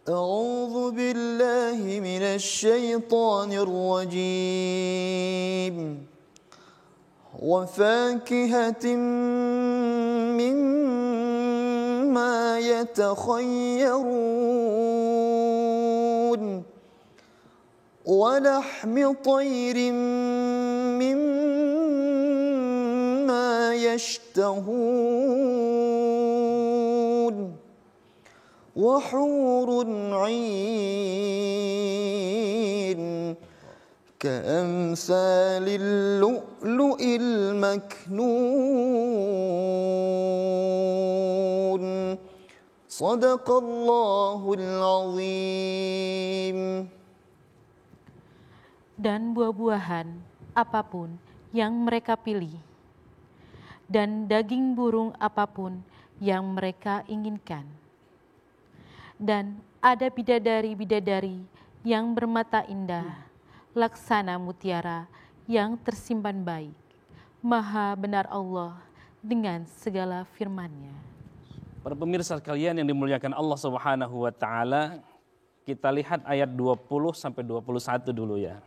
A'udzu billahi minasy syaithanir rajim. وفاكهة مما يتخيرون ولحم طير مما يشتهون وحور عين كأمثال اللؤلؤ المكنون صدق الله العظيم. Dan buah-buahan apapun yang mereka pilih, dan daging burung apapun yang mereka inginkan. Dan ada bidadari-bidadari yang bermata indah, laksana mutiara yang tersimpan baik. Maha benar Allah dengan segala firman-Nya. Para pemirsa sekalian yang dimuliakan Allah Subhanahu wa taala, kita lihat ayat 20 sampai 21 dulu ya.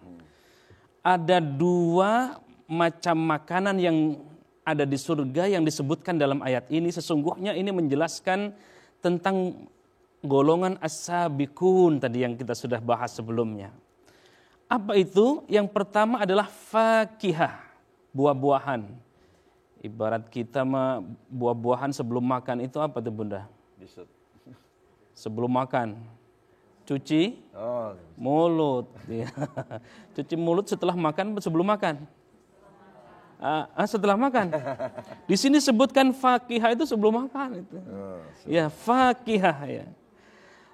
Ada dua macam makanan yang ada di surga yang disebutkan dalam ayat ini. Sesungguhnya ini menjelaskan tentang golongan as-sabiqun tadi yang kita sudah bahas sebelumnya. Apa itu? Yang pertama adalah fakihah, buah-buahan. Ibarat kita mah buah-buahan sebelum makan itu apa tuh Bunda? Sebelum makan, cuci mulut. Cuci mulut setelah makan, sebelum makan. Setelah makan. Di sini sebutkan fakihah itu sebelum makan itu. Ya, fakihah ya.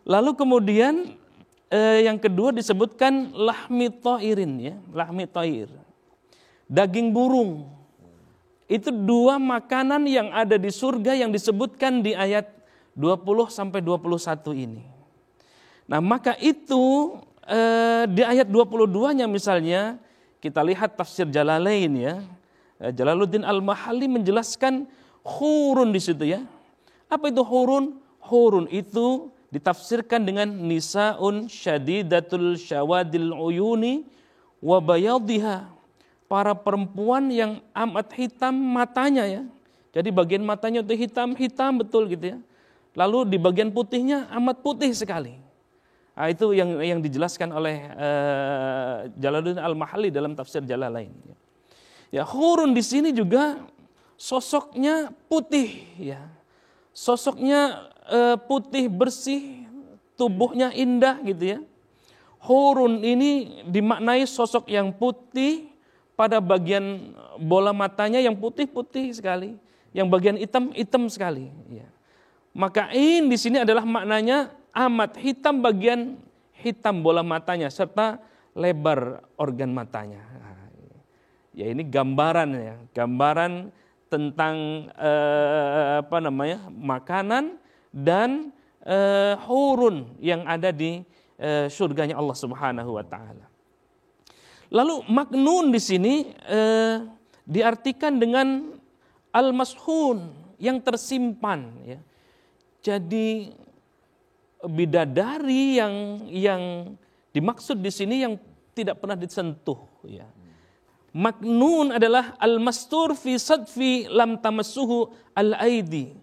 Lalu kemudian yang kedua disebutkan lahmi thairin ya, lahmi thair. Daging burung. Itu dua makanan yang ada di surga yang disebutkan di ayat 20 sampai 21 ini. Nah, maka itu di ayat 22-nya misalnya kita lihat tafsir Jalalain ya. Jalaluddin Al-Mahalli menjelaskan hurun di situ ya. Apa itu hurun? Hurun itu ditafsirkan dengan nisaun syadidatul syawadil uyuni wa bayadhiha. Para perempuan yang amat hitam matanya ya. Jadi bagian matanya itu hitam betul gitu ya. Lalu di bagian putihnya amat putih sekali. Nah, itu yang dijelaskan oleh Jalaluddin Al-Mahalli dalam tafsir Jalalain. Ya, hurun di sini juga sosoknya putih ya. Sosoknya putih bersih, tubuhnya indah gitu ya. Hurun ini dimaknai sosok yang putih pada bagian bola matanya yang putih-putih sekali, yang bagian hitam sekali ya. Maka in di sini adalah maknanya amat hitam bagian hitam bola matanya serta lebar organ matanya. Ya ini gambaran tentang makanan dan hurun yang ada di surganya Allah Subhanahu wa taala. Lalu maknun di sini diartikan dengan al-mashun yang tersimpan ya. Jadi bidadari yang dimaksud di sini yang tidak pernah disentuh ya. Maknun adalah al-mastur fi sadfi lam tamassuhu al-aidi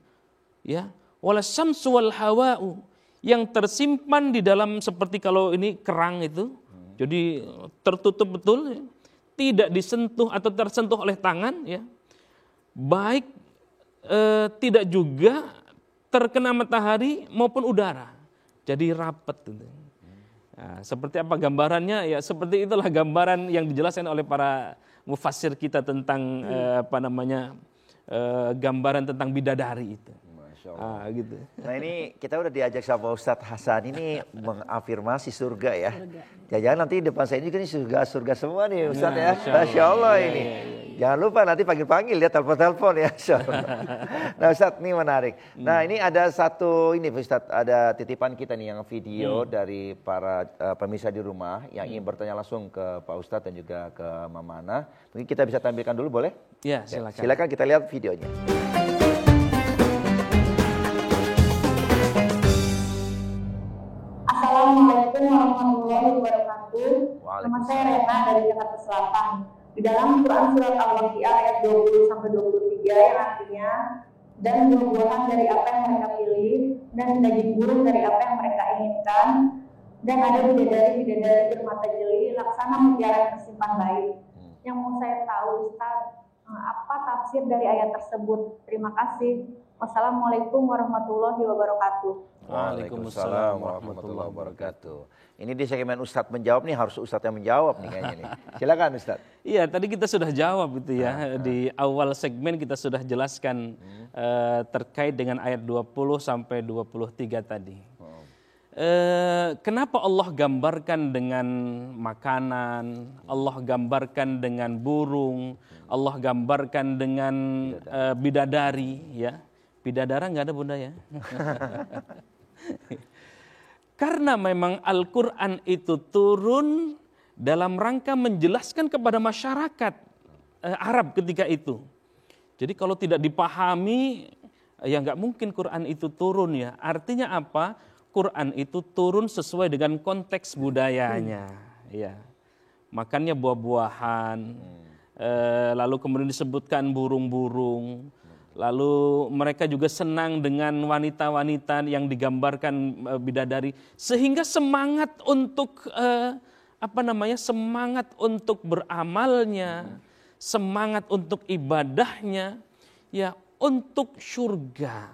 ya, wala syamsu wal hawa'u, yang tersimpan di dalam seperti kalau ini kerang itu. Jadi tertutup betul ya. Tidak disentuh atau tersentuh oleh tangan ya. Baik tidak juga terkena matahari maupun udara. Jadi rapat gitu. Nah, seperti apa gambarannya? Ya seperti itulah gambaran yang dijelaskan oleh para mufassir kita tentang gambaran tentang bidadari itu. Masya Allah. Gitu. Nah ini kita udah diajak sama Ustadz Hasan ini mengafirmasi surga ya. Jangan-jangan nanti depan saya ini kan surga semua nih Ustadz ya. Masya Allah ini. Jangan lupa nanti panggil-panggil ya, telepon-telepon ya. Nah Ustadz ini menarik. Nah ini ada satu ini Ustadz, ada titipan kita nih yang video dari para pemirsa di rumah yang ingin bertanya langsung ke Pak Ustadz dan juga ke Mamana. Mungkin kita bisa tampilkan dulu boleh? Ya silakan. Silakan kita lihat videonya. Assalamualaikum warahmatullahi wabarakatuh. Nama saya Rena dari Jakarta Selatan. Di dalam Quran surat Al-Waqiah ayat 20-23 yang artinya, dan buah-buahan dari apa yang mereka pilih, dan daging burung dari apa yang mereka inginkan, dan ada bidadari-bidadari bermata jeli, laksana mutiara yang tersimpan baik. Yang mau saya tahu Ustaz, apa tafsir dari ayat tersebut? Terima kasih. Wassalamualaikum warahmatullahi wabarakatuh. Waalaikumsalam warahmatullahi wabarakatuh. Ini di segmen Ustadz menjawab nih, harus Ustadz yang menjawab nih kayaknya nih. Silakan Ustadz. Iya, tadi kita sudah jawab gitu ya. Di awal segmen kita sudah jelaskan terkait dengan ayat 20 sampai 23 tadi. Kenapa Allah gambarkan dengan makanan, Allah gambarkan dengan burung, Allah gambarkan dengan bidadari ya. Bidadara nggak ada bunda ya. Karena memang Al-Quran itu turun dalam rangka menjelaskan kepada masyarakat Arab ketika itu. Jadi kalau tidak dipahami, ya nggak mungkin Quran itu turun ya. Artinya apa? Quran itu turun sesuai dengan konteks budayanya. Ya. Makannya buah-buahan, lalu kemudian disebutkan burung-burung. Lalu mereka juga senang dengan wanita-wanita yang digambarkan bidadari, sehingga semangat untuk semangat untuk beramalnya, semangat untuk ibadahnya, ya untuk surga.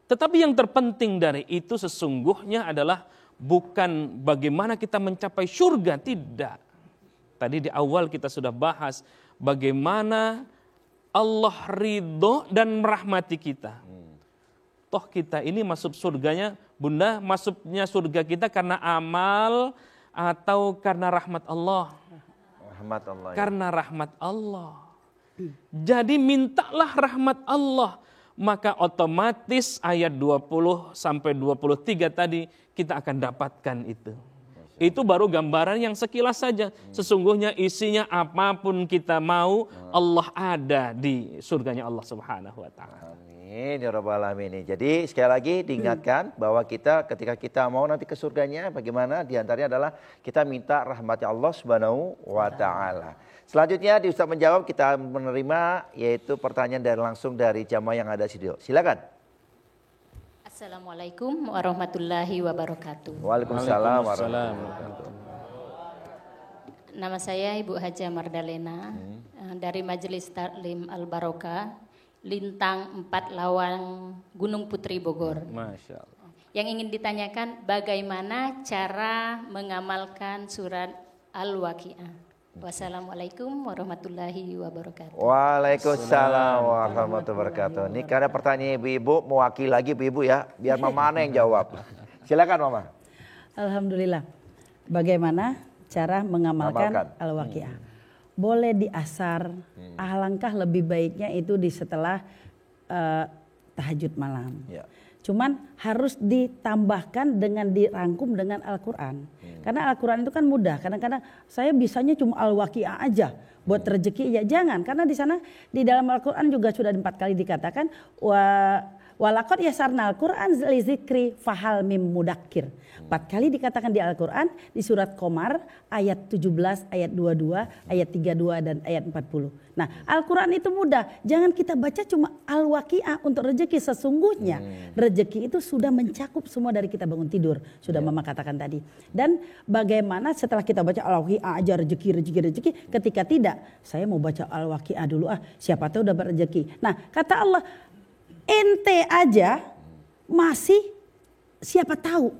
Tetapi yang terpenting dari itu sesungguhnya adalah bukan bagaimana kita mencapai surga, tidak. Tadi di awal kita sudah bahas bagaimana Allah ridho dan merahmati kita. Toh kita ini masuk surganya, bunda, masuknya surga kita karena amal atau karena rahmat Allah? Rahmat Allah. Karena rahmat Allah. Jadi mintalah rahmat Allah. maka otomatis ayat 20 sampai 23 tadi kita akan dapatkan itu. Itu baru gambaran yang sekilas saja. Sesungguhnya isinya apapun kita mau, Allah ada di surganya Allah Subhanahu wa taala. Amin ya rabbal alamin. Jadi sekali lagi diingatkan bahwa kita ketika kita mau nanti ke surganya, bagaimana diantaranya adalah kita minta rahmatnya Allah Subhanahu wa taala. Selanjutnya di Ustaz menjawab kita menerima yaitu pertanyaan dari langsung dari jamaah yang ada di studio. Silakan. Assalamualaikum warahmatullahi wabarakatuh. Waalaikumsalam warahmatullahi wabarakatuh. Nama saya Ibu Haja Mardalena dari Majelis Taklim Al-Barokah, Lintang 4 Lawang, Gunung Putri, Bogor. Masya Allah. Yang ingin ditanyakan bagaimana cara mengamalkan surat Al-Waqi'ah. Wassalamualaikum warahmatullahi wabarakatuh. Waalaikumsalam warahmatullahi wabarakatuh. Ini karena pertanyaan ibu-ibu, mewakili lagi ibu-ibu ya, biar Mama Ana yang jawab. Silakan Mama. Alhamdulillah. Bagaimana cara mengamalkan Al-Waqi'ah? Boleh di asar, alangkah lebih baiknya itu di setelah tahajud malam. Ya. Cuman harus ditambahkan dengan dirangkum dengan Al-Quran. Karena Al-Quran itu kan mudah. Kadang-kadang saya bisanya cuma Al-Waqi'ah aja. Buat rezeki ya jangan. Karena di sana di dalam Al-Quran juga sudah 4 kali dikatakan. Walaqad yasarna Al-Quran li zikri fahal mim mudakir. 4 kali dikatakan di Al-Quran di surat Qamar ayat 17, ayat 22, ayat 32 dan ayat 40. Nah Al-Quran itu mudah. Jangan kita baca cuma Al-Waqi'ah untuk rezeki. Sesungguhnya rezeki itu sudah mencakup semua dari kita bangun tidur. Sudah Mama katakan tadi. Dan bagaimana setelah kita baca Al-Waqi'ah aja rezeki. Ketika tidak saya mau baca Al-Waqi'ah dulu siapa tahu dapat rezeki. Nah kata Allah ente aja masih siapa tahu.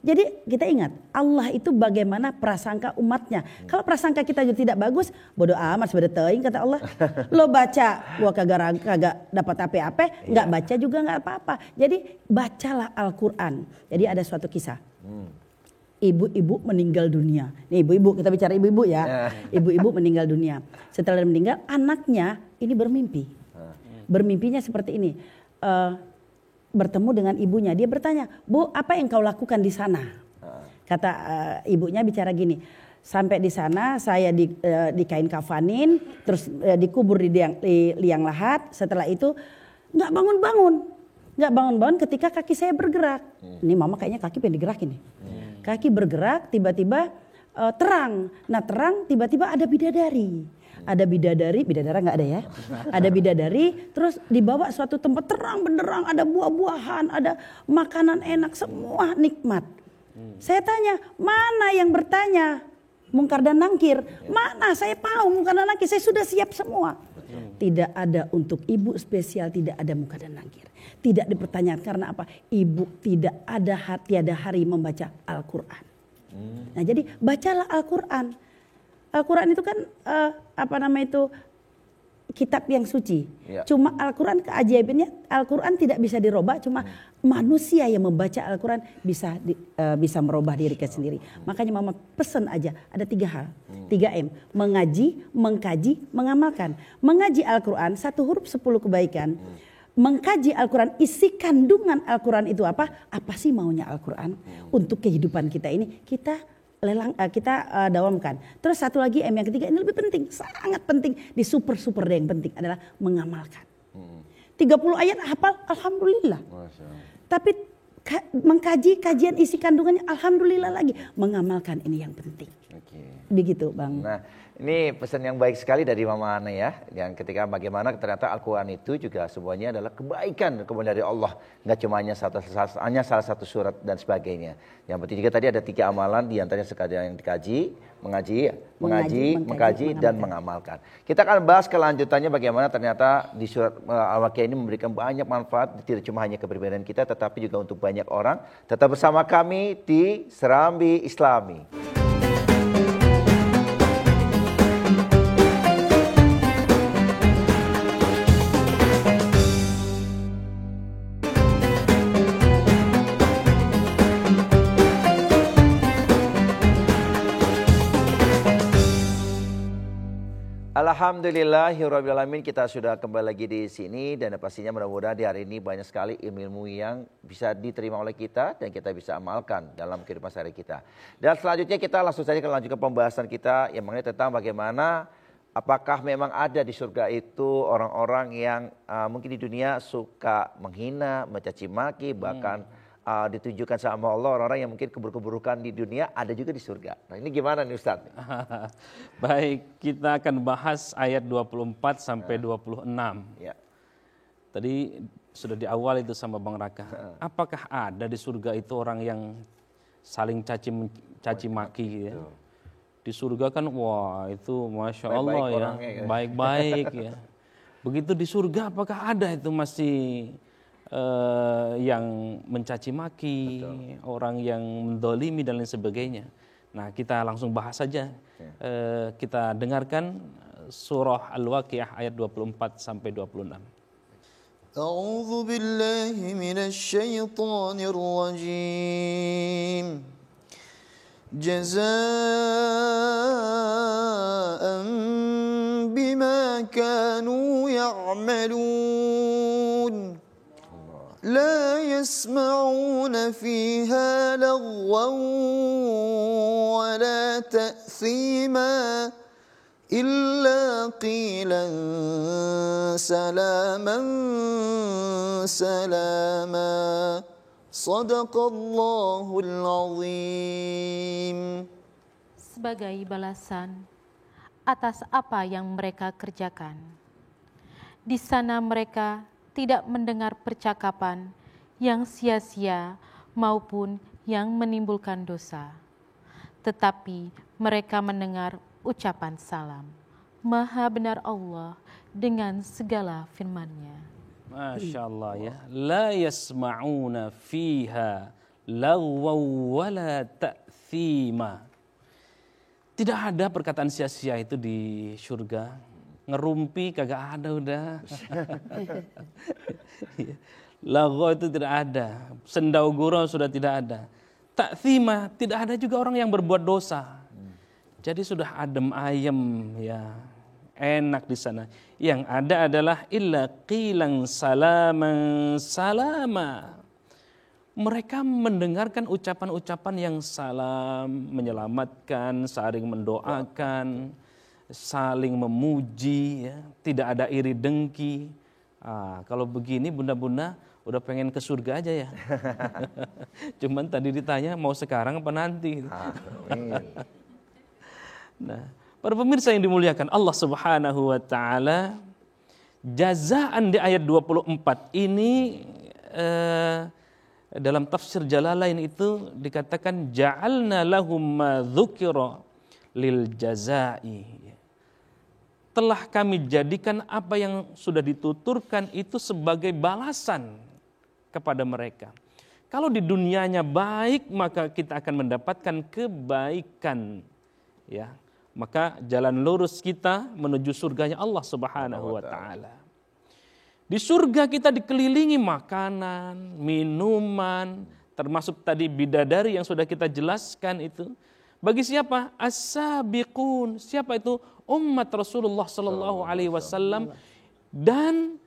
Jadi kita ingat Allah itu bagaimana prasangka umatnya. Kalau prasangka kita juga tidak bagus, bodoh amat sebenarnya teuing kata Allah. Lo baca gua kagak dapat apa-apa, enggak baca juga enggak apa-apa. Jadi bacalah Al-Qur'an. Jadi ada suatu kisah. Ibu-ibu meninggal dunia. Nih ibu-ibu, kita bicara ibu-ibu ya. Ibu-ibu meninggal dunia. Setelah meninggal anaknya ini bermimpi. Bermimpinya seperti ini. Bertemu dengan ibunya, dia bertanya, Bu, apa yang kau lakukan di sana? Kata ibunya bicara gini, sampai di sana saya di kain kafanin, terus dikubur di liang lahat. Setelah itu nggak bangun-bangun ketika kaki saya bergerak. Ini Mama kayaknya kaki pengen digerakin nih. Kaki bergerak, tiba-tiba terang. Nah terang, tiba-tiba ada bidadari. Ada bidadari nggak ada ya. Ada bidadari, terus dibawa suatu tempat terang benderang, ada buah-buahan, ada makanan enak, semua nikmat. Saya tanya, mana yang bertanya? Mungkar dan Nakir. Mana? Saya tahu Mungkar dan Nakir, saya sudah siap semua. Tidak ada untuk ibu spesial, tidak ada Mungkar dan Nakir. Tidak dipertanyakan karena apa? Ibu tidak ada tiada hari membaca Al-Quran. Nah jadi bacalah Al-Quran. Al-Quran itu kan kitab yang suci. Ya. Cuma Al-Quran keajaibannya Al-Quran tidak bisa dirubah. Cuma manusia yang membaca Al-Quran bisa merubah diri kita sendiri. Makanya Mama pesan aja ada 3 hal, 3M. Mengaji, mengkaji, mengamalkan. Mengaji Al-Quran 1 huruf 10 kebaikan. Mengkaji Al-Quran, isi kandungan Al-Quran itu apa? Apa sih maunya Al-Quran untuk kehidupan kita ini? Kita dawamkan. Terus satu lagi M yang ketiga ini lebih penting, sangat penting di super yang penting adalah mengamalkan. 30 ayat hafal, alhamdulillah. Tapi mengkaji kajian isi kandungannya, alhamdulillah lagi. Mengamalkan ini yang penting. Begitu Bang. Nah ini pesan yang baik sekali dari Mama Ana ya. Yang ketika bagaimana ternyata Al-Quran itu juga semuanya adalah kebaikan dari Allah. Nggak cuma hanya salah satu surat dan sebagainya. Yang penting juga tadi ada 3 amalan diantaranya sekadar yang dikaji, mengkaji dan mengamalkan. Kita akan bahas kelanjutannya bagaimana ternyata di surat Al-Waqi'ah ini memberikan banyak manfaat. Tidak cuma hanya kepribadian kita tetapi juga untuk banyak orang. Tetap bersama kami di Serambi Islami. Alhamdulillahirrabbilalamin, kita sudah kembali lagi di sini dan pastinya mudah-mudahan di hari ini banyak sekali ilmu yang bisa diterima oleh kita dan kita bisa amalkan dalam kehidupan sehari kita. Dan selanjutnya kita langsung saja akan lanjutkan pembahasan kita yang mengenai tentang bagaimana apakah memang ada di surga itu orang-orang yang mungkin di dunia suka menghina, mencaci maki, bahkan ditunjukkan sama Allah orang-orang yang mungkin keburukan di dunia ada juga di surga. Nah ini gimana nih Ustaz? Baik, kita akan bahas ayat 24 sampai 26. Ya. Tadi sudah di awal itu sama Bang Raka. Apakah ada di surga itu orang yang saling caci maki ya? Di surga kan wah itu Masya Allah ya, baik-baik ya. Begitu di surga apakah ada itu masih yang mencaci maki, orang yang mendolimi dan lain sebagainya. Nah kita langsung bahas saja. Kita dengarkan surah Al-Waqiah ayat 24 sampai 26. A'udzu billahi minasyaitonir rajim. Jazaa'an bima kanu ya'malun. لا يسمعون فيها لغوا ولا تأثيما إلا قيلا سلاما سلاما صدق الله العظيم. Sebagai balasan atas apa yang mereka kerjakan, di sana mereka tidak mendengar percakapan yang sia-sia maupun yang menimbulkan dosa. Tetapi mereka mendengar ucapan salam. Maha benar Allah dengan segala firman-Nya. Masya Allah ya. La yasma'una fiha lagwaw wala ta'thima. Tidak ada perkataan sia-sia itu di surga. Ngerumpi kagak ada udah. Laghaw itu tidak ada. Sendau gurau sudah tidak ada. Ta'thima, tidak ada juga orang yang berbuat dosa. Jadi sudah adem ayem ya. Enak di sana. Yang ada adalah illa qilan salaman salama. Mereka mendengarkan ucapan-ucapan yang salam, menyelamatkan, saling mendoakan, saling memuji, ya. Tidak ada iri dengki. Kalau begini bunda-bunda udah pengen ke surga aja ya. Cuman tadi ditanya mau sekarang apa nanti. Nah, para pemirsa yang dimuliakan Allah Subhanahu wa taala, jazaan di ayat 24 ini dalam tafsir Jalalain itu dikatakan ja'alna lahum ma dzukira lil jazai. Telah kami jadikan apa yang sudah dituturkan itu sebagai balasan kepada mereka. Kalau di dunianya baik, maka kita akan mendapatkan kebaikan. Ya, maka jalan lurus kita menuju surganya Allah Subhanahu wa taala. Di surga kita dikelilingi makanan, minuman, termasuk tadi bidadari yang sudah kita jelaskan itu. Bagi siapa? As-sabiqun. Siapa itu? Umat Rasulullah sallallahu alaihi wasallam dan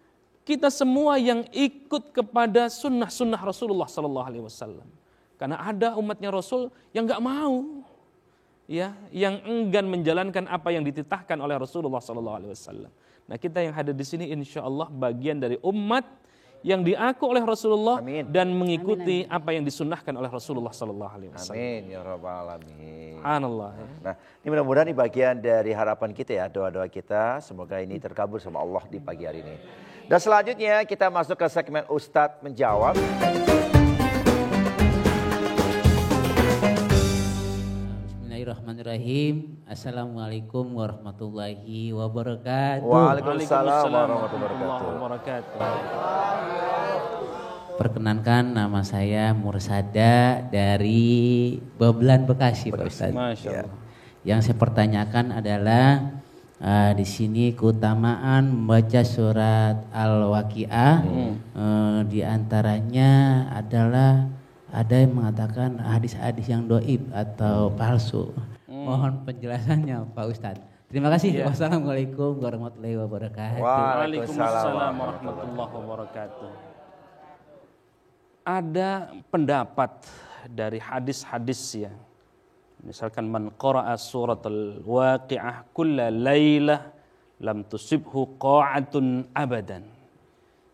kita semua yang ikut kepada sunnah-sunnah Rasulullah sallallahu alaihi wasallam. Karena ada umatnya Rasul yang enggak mau, ya, yang enggan menjalankan apa yang dititahkan oleh Rasulullah sallallahu alaihi wasallam. Nah, kita yang hadir di sini insyaallah bagian dari umat yang diaku oleh Rasulullah. Amin. Dan mengikuti apa yang disunnahkan oleh Rasulullah sallallahu alaihi wasallam. Amin ya rabbal alamin. Subhanallah. Nah, ini mudah-mudahan ini bagian dari harapan kita ya, doa-doa kita, semoga ini terkabul sama Allah di pagi hari ini. Dan selanjutnya kita masuk ke segmen Ustadz Menjawab. Bismillahirrahmanirrahim. Assalamualaikum warahmatullahi wabarakatuh. Waalaikumsalam warahmatullahi wabarakatuh. Perkenankan, nama saya Mursada dari Babelan, Bekasi, Pak Ustadz. Masya Allah. Yang saya pertanyakan adalah di sini keutamaan membaca surat Al-Waqiah. Di antaranya adalah ada yang mengatakan hadis-hadis yang doib atau palsu. Mohon penjelasannya Pak Ustadz. Terima kasih. Wassalamualaikum warahmatullahi wabarakatuh. Waalaikumsalam warahmatullahi wabarakatuh. Ada pendapat dari hadis-hadis ya. Misalkan man qara'a suratul waqi'ah kulla lailah lam tusibhu qa'atun abadan.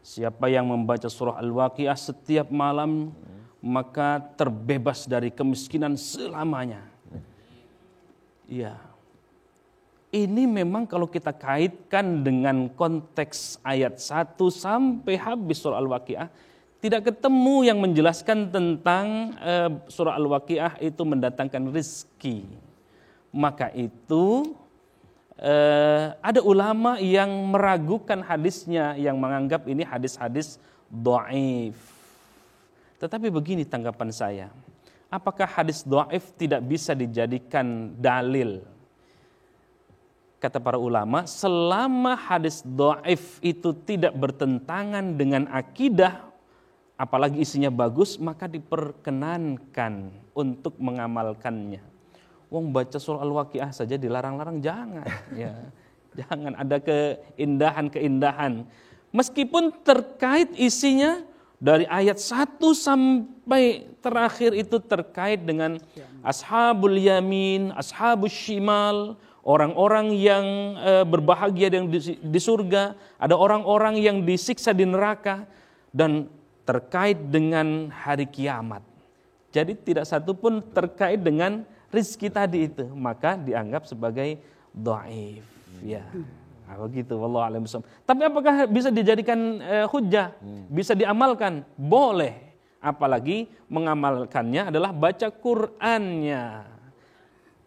Siapa yang membaca surah Al-Waqi'ah setiap malam maka terbebas dari kemiskinan selamanya. Ya. Ini memang kalau kita kaitkan dengan konteks ayat 1 sampai habis surah Al-Waqi'ah, tidak ketemu yang menjelaskan tentang surah Al-Waqi'ah itu mendatangkan rizki. Maka itu ada ulama yang meragukan hadisnya, yang menganggap ini hadis-hadis dhaif. Tetapi begini tanggapan saya, apakah hadis dhaif tidak bisa dijadikan dalil? Kata para ulama, selama hadis dhaif itu tidak bertentangan dengan akidah, apalagi isinya bagus, maka diperkenankan untuk mengamalkannya. Wong baca surah Al-Waqi'ah saja dilarang-larang, jangan. Ya, jangan ada keindahan-keindahan. Meskipun terkait isinya dari ayat 1 sampai terakhir itu terkait dengan ashabul yamin, ashabul shimal, orang-orang yang berbahagia di surga, ada orang-orang yang disiksa di neraka, dan terkait dengan hari kiamat. Jadi tidak satu pun terkait dengan rizki tadi itu, maka dianggap sebagai dhaif. Ya, begitu. Wallahu a'lam bishawab. Tapi apakah bisa dijadikan hujjah? Bisa diamalkan? Boleh. Apalagi mengamalkannya adalah baca Qur'annya.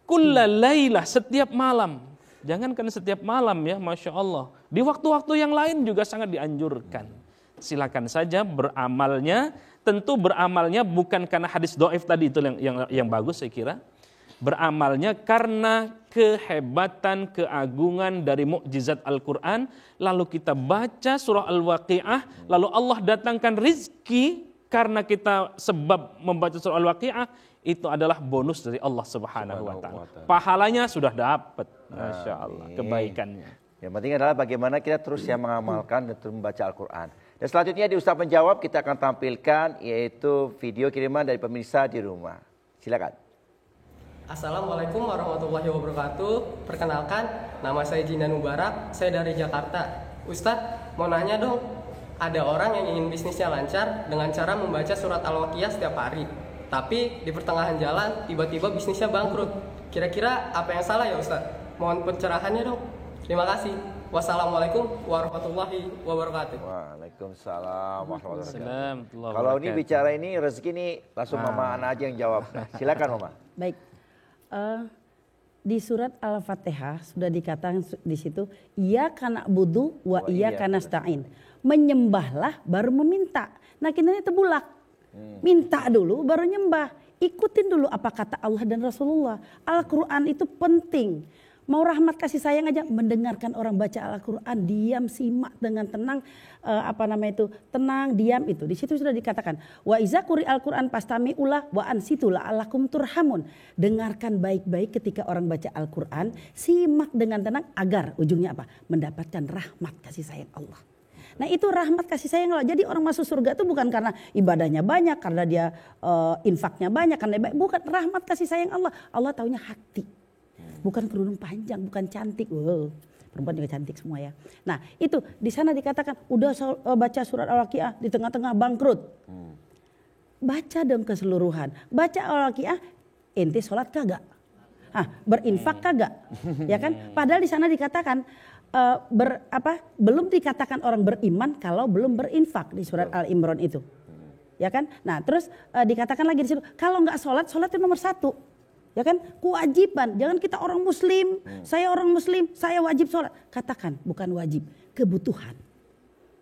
Kulla lailah, setiap malam. Jangankan setiap malam ya, Masya Allah. Di waktu-waktu yang lain juga sangat dianjurkan. Silakan saja beramalnya. Tentu beramalnya bukan karena hadis dhaif tadi itu yang bagus saya kira. Beramalnya karena kehebatan, keagungan dari mukjizat Al-Quran. Lalu kita baca surah Al-Waqi'ah. Lalu Allah datangkan rizki karena kita sebab membaca surah Al-Waqi'ah. Itu adalah bonus dari Allah Subhanahu wa Ta'ala. Pahalanya sudah dapat, Masya Allah, kebaikannya. Yang penting adalah bagaimana kita terus yang mengamalkan dan terus membaca Al-Quran. Dan selanjutnya di Ustaz Menjawab kita akan tampilkan yaitu video kiriman dari pemirsa di rumah. Silakan. Assalamualaikum warahmatullahi wabarakatuh. Perkenalkan, nama saya Jinan Mubarak, saya dari Jakarta. Ustadz, mau nanya dong, ada orang yang ingin bisnisnya lancar dengan cara membaca surat Al-Waqi'ah setiap hari. Tapi di pertengahan jalan tiba-tiba bisnisnya bangkrut. Kira-kira apa yang salah ya Ustadz? Mohon pencerahannya dong. Terima kasih. Wassalamualaikum warahmatullahi wabarakatuh. Waalaikumsalam warahmatullahi wabarakatuh. Wabarakatuh. Kalau ini bicara ini rezeki ini langsung Mama Ana aja yang jawab. Silakan Mama. Baik. Di surat Al-Fatihah sudah dikatakan di situ, iyyaka na'budu wa iyyaka nasta'in. Menyembahlah baru meminta. Nah, kita ini tebulak. Minta dulu baru nyembah. Ikutin dulu apa kata Allah dan Rasulullah. Al-Quran itu penting. Mau rahmat kasih sayang aja, mendengarkan orang baca Al-Quran, diam, simak dengan tenang, tenang, diam itu. Di situ sudah dikatakan, wa iza quri Al-Quran pastami'ulah wa ansitu la'allakum turhamun. Dengarkan baik-baik ketika orang baca Al-Quran, simak dengan tenang agar ujungnya apa? Mendapatkan rahmat kasih sayang Allah. Nah itu rahmat kasih sayang Allah. Jadi orang masuk surga itu bukan karena ibadahnya banyak, karena dia infaknya banyak, karena dia baik. Bukan, rahmat kasih sayang Allah. Allah taunya hati. Bukan kerudung panjang, bukan cantik. Wow, perempuan juga cantik semua ya. Nah itu di sana dikatakan udah baca surat Al-Waqi'ah di tengah-tengah bangkrut. Baca dong keseluruhan. Baca Al-Waqi'ah, ente sholat kagak? Berinfak kagak? Ya kan? Padahal di sana dikatakan belum dikatakan orang beriman kalau belum berinfak di surat Al-Imran itu. Ya kan? Nah, terus dikatakan lagi di situ kalau enggak sholat itu nomor 1. Ya kan? Kewajiban. Jangan kita orang muslim, saya orang muslim, saya wajib sholat. Katakan bukan wajib, kebutuhan.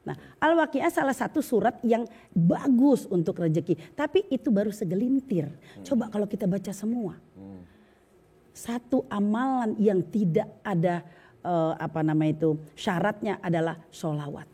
Nah, Al-Waqi'ah salah satu surat yang bagus untuk rezeki, tapi itu baru segelintir. Coba kalau kita baca semua. Satu amalan yang tidak ada syaratnya adalah sholawat.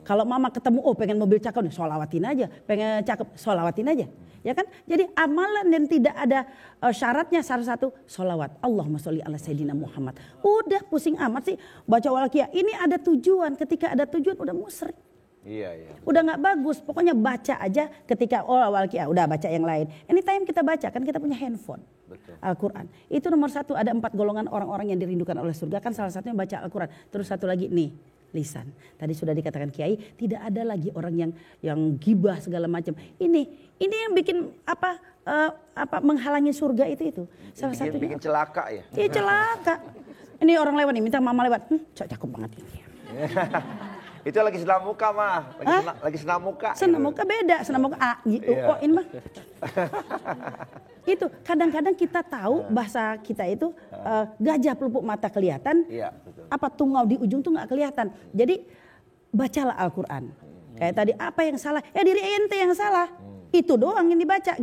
Kalau mama ketemu, pengen mobil cakep nih, sholawatin aja. Pengen cakep, sholawatin aja. Ya kan? Jadi amalan dan tidak ada syaratnya, salah satu sholawat. Allahumma sholli ala sayyidina Muhammad. Udah pusing amat sih baca Wal-Waqiah. Ini ada tujuan, ketika ada tujuan udah musyrik. Iya. Udah nggak bagus, pokoknya baca aja ketika Wal-Waqiah, udah baca yang lain. Anytime kita baca, kan kita punya handphone. Betul. Al-Quran. Itu nomor 1, ada 4 golongan orang-orang yang dirindukan oleh surga. Kan salah satunya baca Al-Quran. Terus satu lagi nih, lisan. Tadi sudah dikatakan Kiai, tidak ada lagi orang yang gibah segala macam. Ini yang bikin menghalangi surga itu. Salah satunya. Bikin celaka ya. Iya, celaka. Ini orang lewat nih, minta mama lewat. Cakep banget ini. Itu lagi senam muka mah, lagi senam muka. Senam muka beda, senam muka oh ini mah. Itu kadang-kadang kita tahu bahasa kita itu gajah pelupuk mata kelihatan, apa tungau di ujung tuh nggak kelihatan. Jadi bacalah Al-Quran. Kayak tadi apa yang salah? Diri ente yang salah. Itu doang yang dibaca.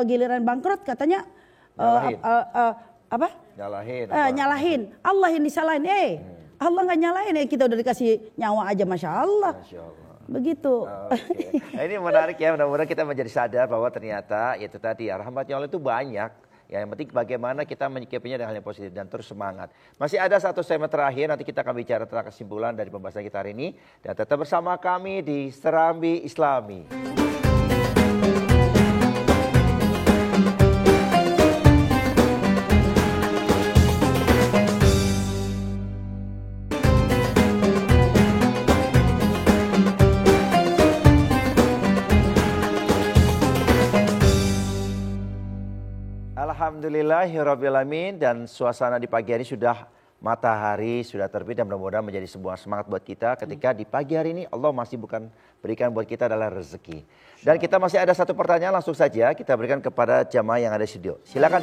Giliran bangkrut katanya nyalahin. Allah yang disalahin. Allah nggak nyalain, kita udah dikasih nyawa aja, Masya Allah. Begitu. Okay. Nah, ini menarik ya, mudah-mudahan kita menjadi sadar bahwa ternyata itu tadi ya, rahmatnya Allah itu banyak. Ya, yang penting bagaimana kita menyikapinya dengan hal yang positif dan terus semangat. Masih ada satu segmen terakhir, nanti kita akan bicara tentang kesimpulan dari pembahasan kita hari ini. Dan tetap bersama kami di Serambi Islami. Alhamdulillahirrabbilalamin, dan suasana di pagi hari sudah matahari sudah terbit dan mudah-mudahan menjadi sebuah semangat buat kita ketika di pagi hari ini Allah masih berikan buat kita adalah rezeki. Dan kita masih ada satu pertanyaan, langsung saja kita berikan kepada jamaah yang ada di studio. Silakan.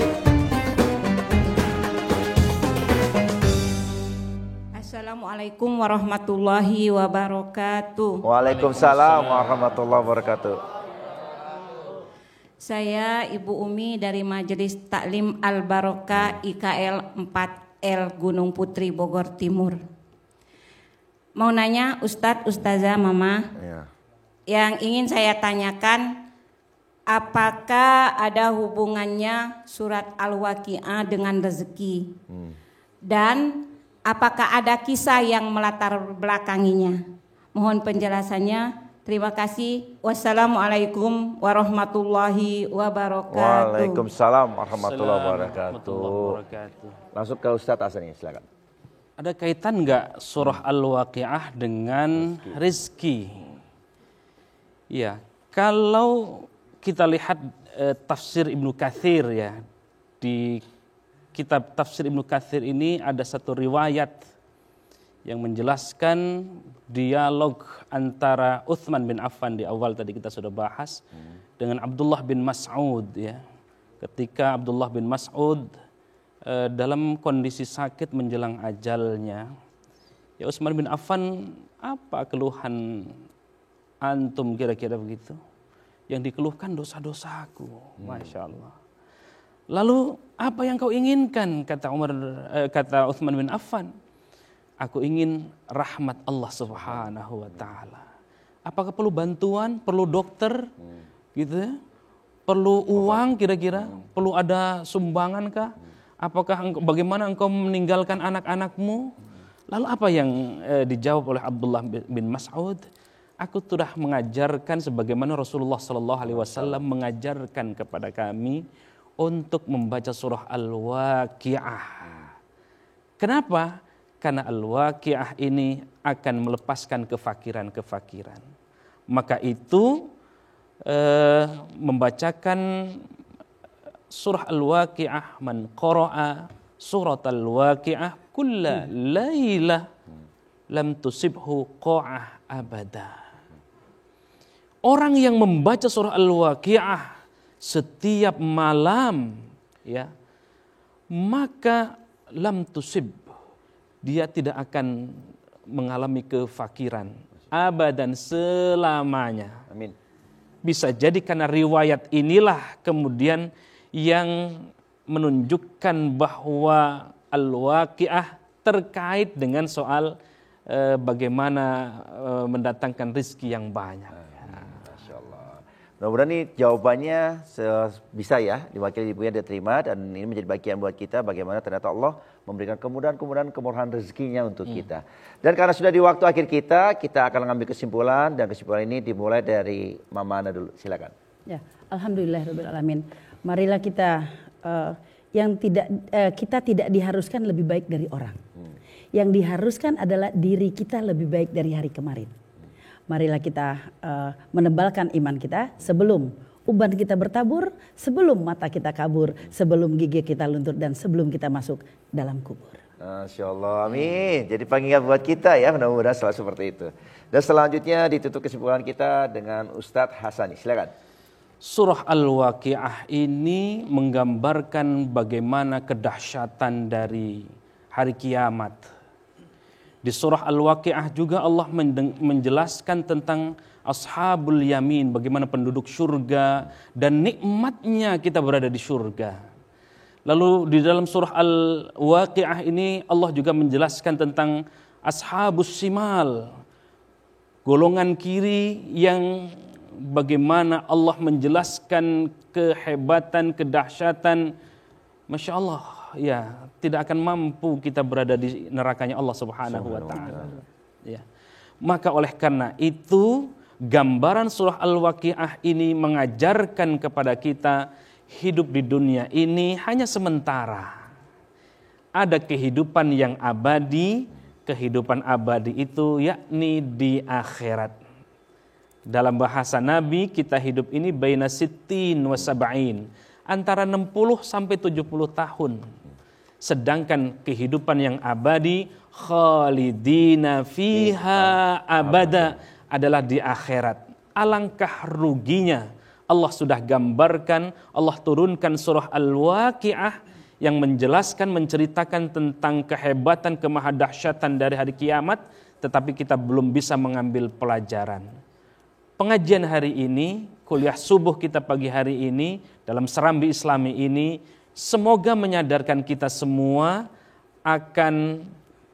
Assalamualaikum warahmatullahi wabarakatuh. Waalaikumsalam warahmatullahi wabarakatuh. Saya Ibu Umi dari Majelis Taklim Al-Barokah IKL 4L Gunung Putri Bogor Timur. Mau nanya Ustadz, Ustazah, Mama, yang ingin saya tanyakan, apakah ada hubungannya surat Al-Waqiah dengan rezeki? Dan apakah ada kisah yang melatar belakanginya? Mohon penjelasannya. Terima kasih. Wassalamualaikum warahmatullahi wabarakatuh. Waalaikumsalam warahmatullahi wabarakatuh. Langsung ke Ustadz Asani, silakan. Ada kaitan nggak surah Al-Waqiah dengan rizki? Ya, kalau kita lihat tafsir Ibnu Katsir ya, di kitab tafsir Ibnu Katsir ini ada satu riwayat yang menjelaskan dialog antara Utsman bin Affan di awal tadi kita sudah bahas dengan Abdullah bin Mas'ud ya. Ketika Abdullah bin Mas'ud dalam kondisi sakit menjelang ajalnya, ya Utsman bin Affan, apa keluhan antum kira-kira begitu? Yang dikeluhkan dosa-dosaku, Masya Allah. Lalu apa yang kau inginkan? Kata Utsman bin Affan, aku ingin rahmat Allah Subhanahu wa taala. Apakah perlu bantuan, perlu dokter gitu ya? Perlu uang kira-kira? Perlu ada sumbangan kah? Apakah bagaimana engkau meninggalkan anak-anakmu? Lalu apa yang dijawab oleh Abdullah bin Mas'ud? Aku sudah mengajarkan sebagaimana Rasulullah sallallahu alaihi wasallam mengajarkan kepada kami untuk membaca surah Al-Waqiah. Kenapa? Karena Al-Waqiah ini akan melepaskan kefakiran-kefakiran. Maka itu membacakan surah Al-Waqiah, man qara'a surat Al-Waqiah kulla lailah lam tusibhu qa'ah abada. Orang yang membaca surah Al-Waqiah setiap malam ya, maka lam tusib, dia tidak akan mengalami kefakiran abadan, selamanya. Amin. Bisa jadi karena riwayat inilah kemudian yang menunjukkan bahwa Al-Waqiah terkait dengan soal bagaimana mendatangkan rezeki yang banyak. Masya Allah. Mudah-mudahan nih jawabannya bisa ya diwakili ibunya diterima, dan ini menjadi bagian buat kita bagaimana ternyata Allah memberikan kemudahan-kemudahan kemurahan rezekinya untuk kita. Dan karena sudah di waktu akhir kita akan mengambil kesimpulan, dan kesimpulan ini dimulai dari Mama Ana dulu. Silakan. Ya, alhamdulillahirabbil alamin. Marilah kita kita tidak diharuskan lebih baik dari orang. Yang diharuskan adalah diri kita lebih baik dari hari kemarin. Marilah kita menebalkan iman kita sebelum uban kita bertabur, sebelum mata kita kabur, sebelum gigi kita luntur, dan sebelum kita masuk dalam kubur. Masya Allah, amin. Jadi pengingat buat kita ya, mudah-mudahan selalu seperti itu. Dan selanjutnya ditutup kesimpulan kita dengan Ustadz Hasani, silakan. Surah Al-Waqi'ah ini menggambarkan bagaimana kedahsyatan dari hari kiamat. Di surah Al-Waqi'ah juga Allah menjelaskan tentang Ashabul Yamin, bagaimana penduduk surga dan nikmatnya kita berada di surga. Lalu di dalam surah Al-Waqi'ah ini Allah juga menjelaskan tentang Ashabus Shimal, golongan kiri yang bagaimana Allah menjelaskan kehebatan, kedahsyatan. Masya Allah, ya tidak akan mampu kita berada di nerakanya Allah Subhanahu wa Ta'ala. Ya. Maka oleh karena itu, gambaran surah Al-Waqi'ah ini mengajarkan kepada kita hidup di dunia ini hanya sementara. Ada kehidupan yang abadi, kehidupan abadi itu yakni di akhirat. Dalam bahasa Nabi, kita hidup ini baina sittin wa sab'in, antara 60 sampai 70 tahun. Sedangkan kehidupan yang abadi, khalidina fiha abada, adalah di akhirat. Alangkah ruginya. Allah sudah gambarkan, Allah turunkan surah Al-Waqi'ah yang menjelaskan, menceritakan tentang kehebatan, kemahadahsyatan dari hari kiamat, tetapi kita belum bisa mengambil pelajaran. Pengajian hari ini, kuliah subuh kita pagi hari ini, dalam Serambi Islami ini, semoga menyadarkan kita semua akan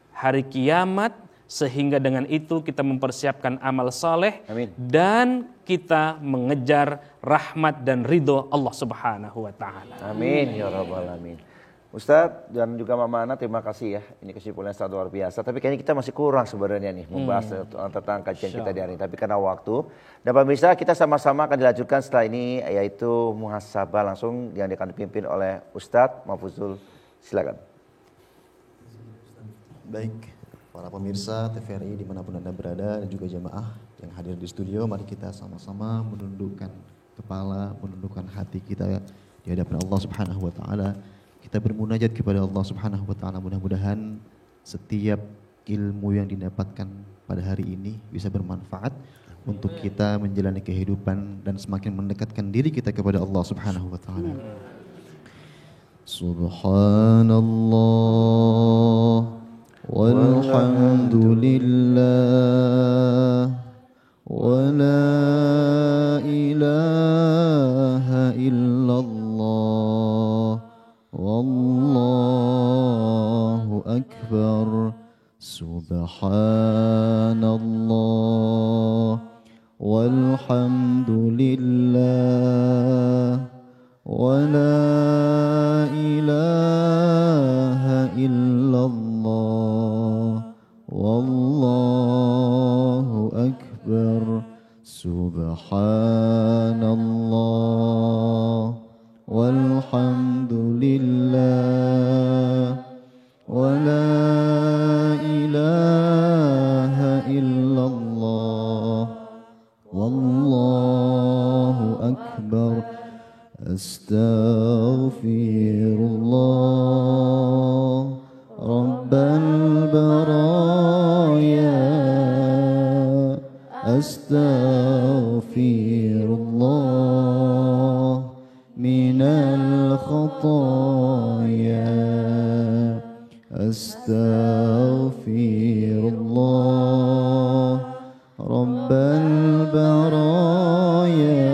hari kiamat, sehingga dengan itu kita mempersiapkan amal saleh dan kita mengejar rahmat dan ridho Allah Subhanahu wa Ta'ala. Amin ya rabbal alamin. Ustadz dan juga Mama Ana, terima kasih ya. Ini kesimpulannya sangat luar biasa. Tapi kayaknya kita masih kurang sebenarnya nih membahas tentang kajian kita di hari ini. Tapi karena waktu, dan pemirsa, kita sama-sama akan dilanjutkan setelah ini, yaitu muhasabah langsung yang akan dipimpin oleh Ustadz Mahfuzul. Silakan. Baik, para pemirsa TVRI dimanapun Anda berada dan juga jamaah yang hadir di studio, mari kita sama-sama menundukkan kepala, menundukkan hati kita di hadapan Allah Subhanahu wa Ta'ala. Kita bermunajat kepada Allah Subhanahu wa Ta'ala, mudah-mudahan setiap ilmu yang didapatkan pada hari ini bisa bermanfaat untuk kita menjalani kehidupan dan semakin mendekatkan diri kita kepada Allah Subhanahu wa Ta'ala. Subhanallah walhamdulillah wa la ilaha illallah wallahu akbar. Subhanallah walhamdulillah wa la ilaha illallah wallahu akbar. Subhanallah walhamdulillah wa la ilaha illallah wallahu akbar. Astaghfirullah Rabbal baraya, astaghfirullah minal khataya, astaghfirullah Rabbal baraya,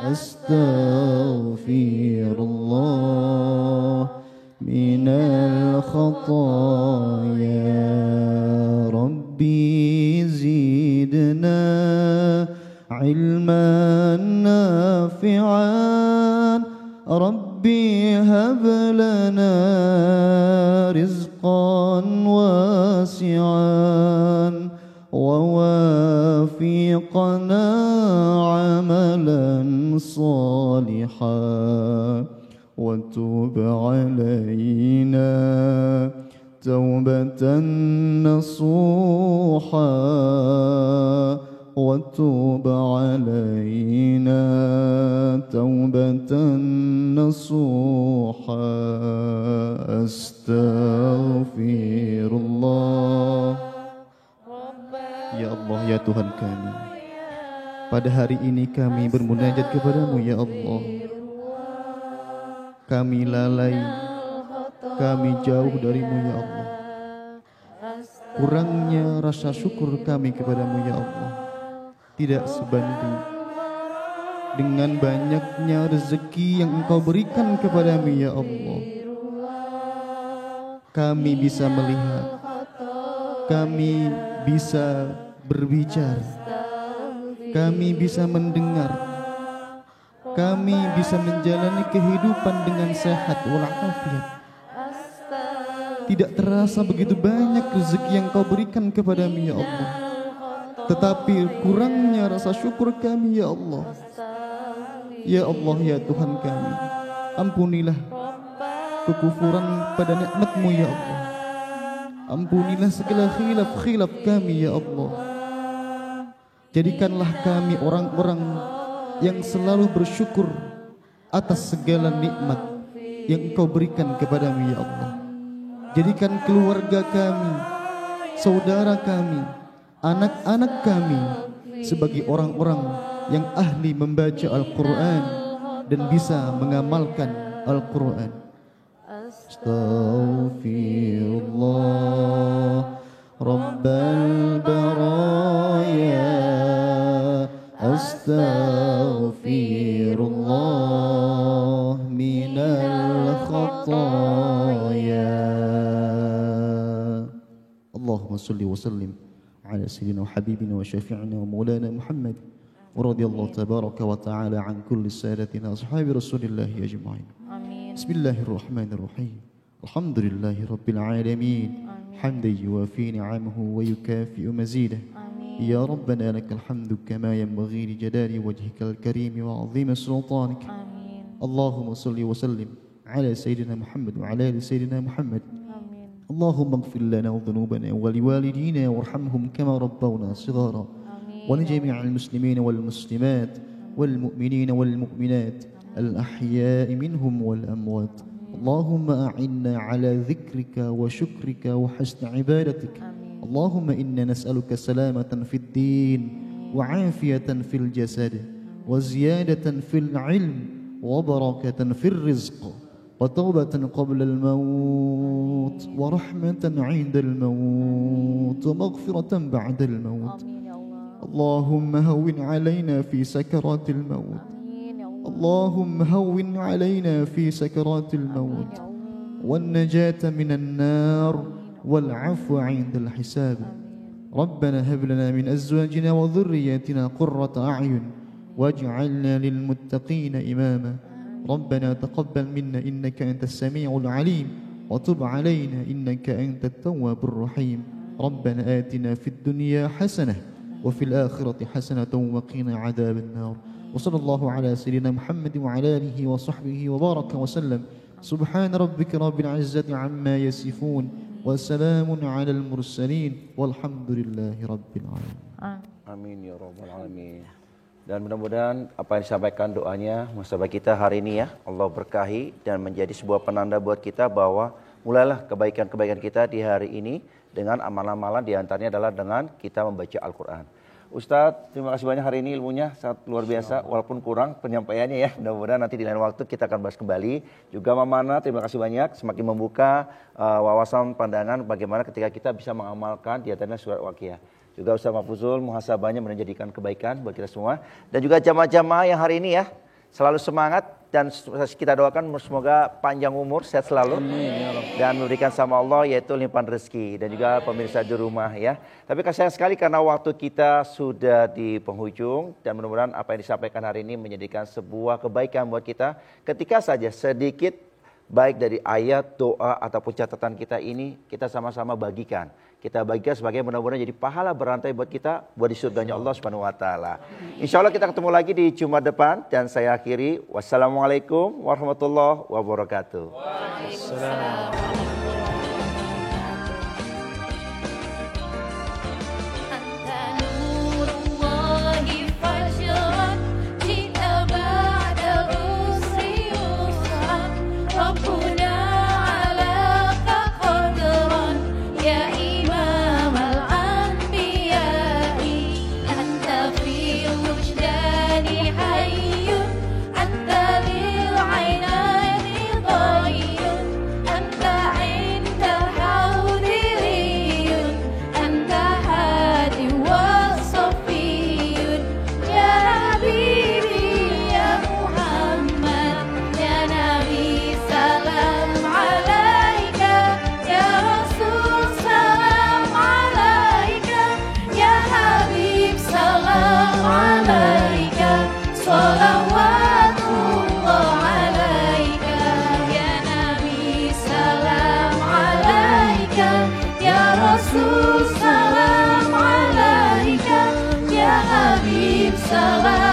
astaghfirullah minal khataya. واسعا ووافقنا عملا صالحا وتب علينا توبة نصوحا وتب علينا توبة نصوحا أستغفر الله. Ya Allah, ya Tuhan kami, pada hari ini kami bermunajat kepadamu ya Allah. Kami lalai, kami jauh darimu ya Allah. Kurangnya rasa syukur kami kepadamu ya Allah tidak sebanding dengan banyaknya rezeki yang Engkau berikan kepadamu ya Allah. Kami bisa melihat, kami bisa berbicara, kami bisa mendengar, kami bisa menjalani kehidupan dengan sehat walafiat. Tidak terasa begitu banyak rezeki yang Kau berikan kepadamu ya Allah, tetapi kurangnya rasa syukur kami ya Allah. Ya Allah, ya Tuhan kami, ampunilah kekufuran pada nikmat-Mu ya Allah. Ampunilah segala khilaf-khilaf kami ya Allah. Jadikanlah kami orang-orang yang selalu bersyukur atas segala nikmat yang Engkau berikan kepadamu ya Allah. Jadikan keluarga kami, saudara kami, anak-anak kami sebagai orang-orang yang ahli membaca Al-Quran dan bisa mengamalkan Al-Quran. Astaghfirullah Rabbal baraya, Astaghfirullah minal khataya. Allahumma salli wa sallim ala sayyidina wa habibina wa syafi'ina wa maulana Muhammad wa radiyallahu tabaraka wa ta'ala an kulli sadatina ashabi rasulillahi ajma'in. Amin. Bismillahirrahmanirrahim. Alhamdulillahi rabbil alamin. Hamdan yuwafi ni'amahu wa yukafi'u mazidah. Ya Rabbana lakal hamdu kama yanbaghi li jalali wajhikal karim wa 'azimi sultanik. Amin. Allahumma salli wa sallim ala sayyidina Muhammad wa ala ali sayyidina Muhammad. اللهم اغفر لنا ذنوبنا ولوالدينا وارحمهم كما ربونا صغارا ولجميع المسلمين والمسلمات والمؤمنين والمؤمنات الأحياء منهم والأموات. اللهم أعنا على ذكرك وشكرك وحسن عبادتك. اللهم إنا نسألك سلامة في الدين وعافية في الجسد وزيادة في العلم وبركة في الرزق وتوبة قبل الموت ورحمة عند الموت ومغفرة بعد الموت. اللهم هون علينا في سكرات الموت. اللهم هون علينا في سكرات الموت والنجاة من النار والعفو عند الحساب. ربنا هب لنا من أزواجنا وذرياتنا قرة أعين واجعلنا للمتقين إماما. ربنا تقبل منا إنك أنت السميع العليم وتب علينا إنك أنت التواب الرحيم. ربنا آتنا في الدنيا حسنة وفي الآخرة حسنة وقنا عذاب النار. وصلى الله على سيدنا محمد وعلى آله وصحبه وبارك وسلم. سبحان ربك رب العزة عما يصفون وسلام على المرسلين والحمد لله رب العالمين. Amin ya rabbal alamin. Dan mudah-mudahan apa yang disampaikan doanya musabah kita hari ini ya Allah berkahi dan menjadi sebuah penanda buat kita bahwa mulailah kebaikan-kebaikan kita di hari ini dengan amalan-amalan, diantaranya adalah dengan kita membaca Al-Quran. Ustadz, terima kasih banyak hari ini, ilmunya sangat luar biasa walaupun kurang penyampaiannya ya. Mudah-mudahan nanti di lain waktu kita akan bahas kembali. Juga Mamana, terima kasih banyak semakin membuka wawasan pandangan bagaimana ketika kita bisa mengamalkan diantaranya surat Waqiah. Juga Ustaz Mahfuzul, muhasabahnya menjadikan kebaikan buat kita semua. Dan juga jamaah-jamaah yang hari ini ya, selalu semangat dan kita doakan semoga panjang umur, sehat selalu. Dan memberikan sama Allah yaitu limpahan rezeki. Dan juga pemirsa di rumah ya. Tapi sayang sekali karena waktu kita sudah di penghujung. Dan mudah-mudahan apa yang disampaikan hari ini menjadikan sebuah kebaikan buat kita. Ketika saja sedikit baik dari ayat, doa, ataupun catatan kita ini, kita sama-sama bagikan. Kita bagikan sebagai mudah-mudahan jadi pahala berantai buat kita, buat di surganya Allah Subhanahu wa taala. Insya Allah kita ketemu lagi di Jumat depan, dan saya akhiri. Wassalamualaikum warahmatullahi wabarakatuh. Waalaikumsalam. Salam alaika ya Habib, salam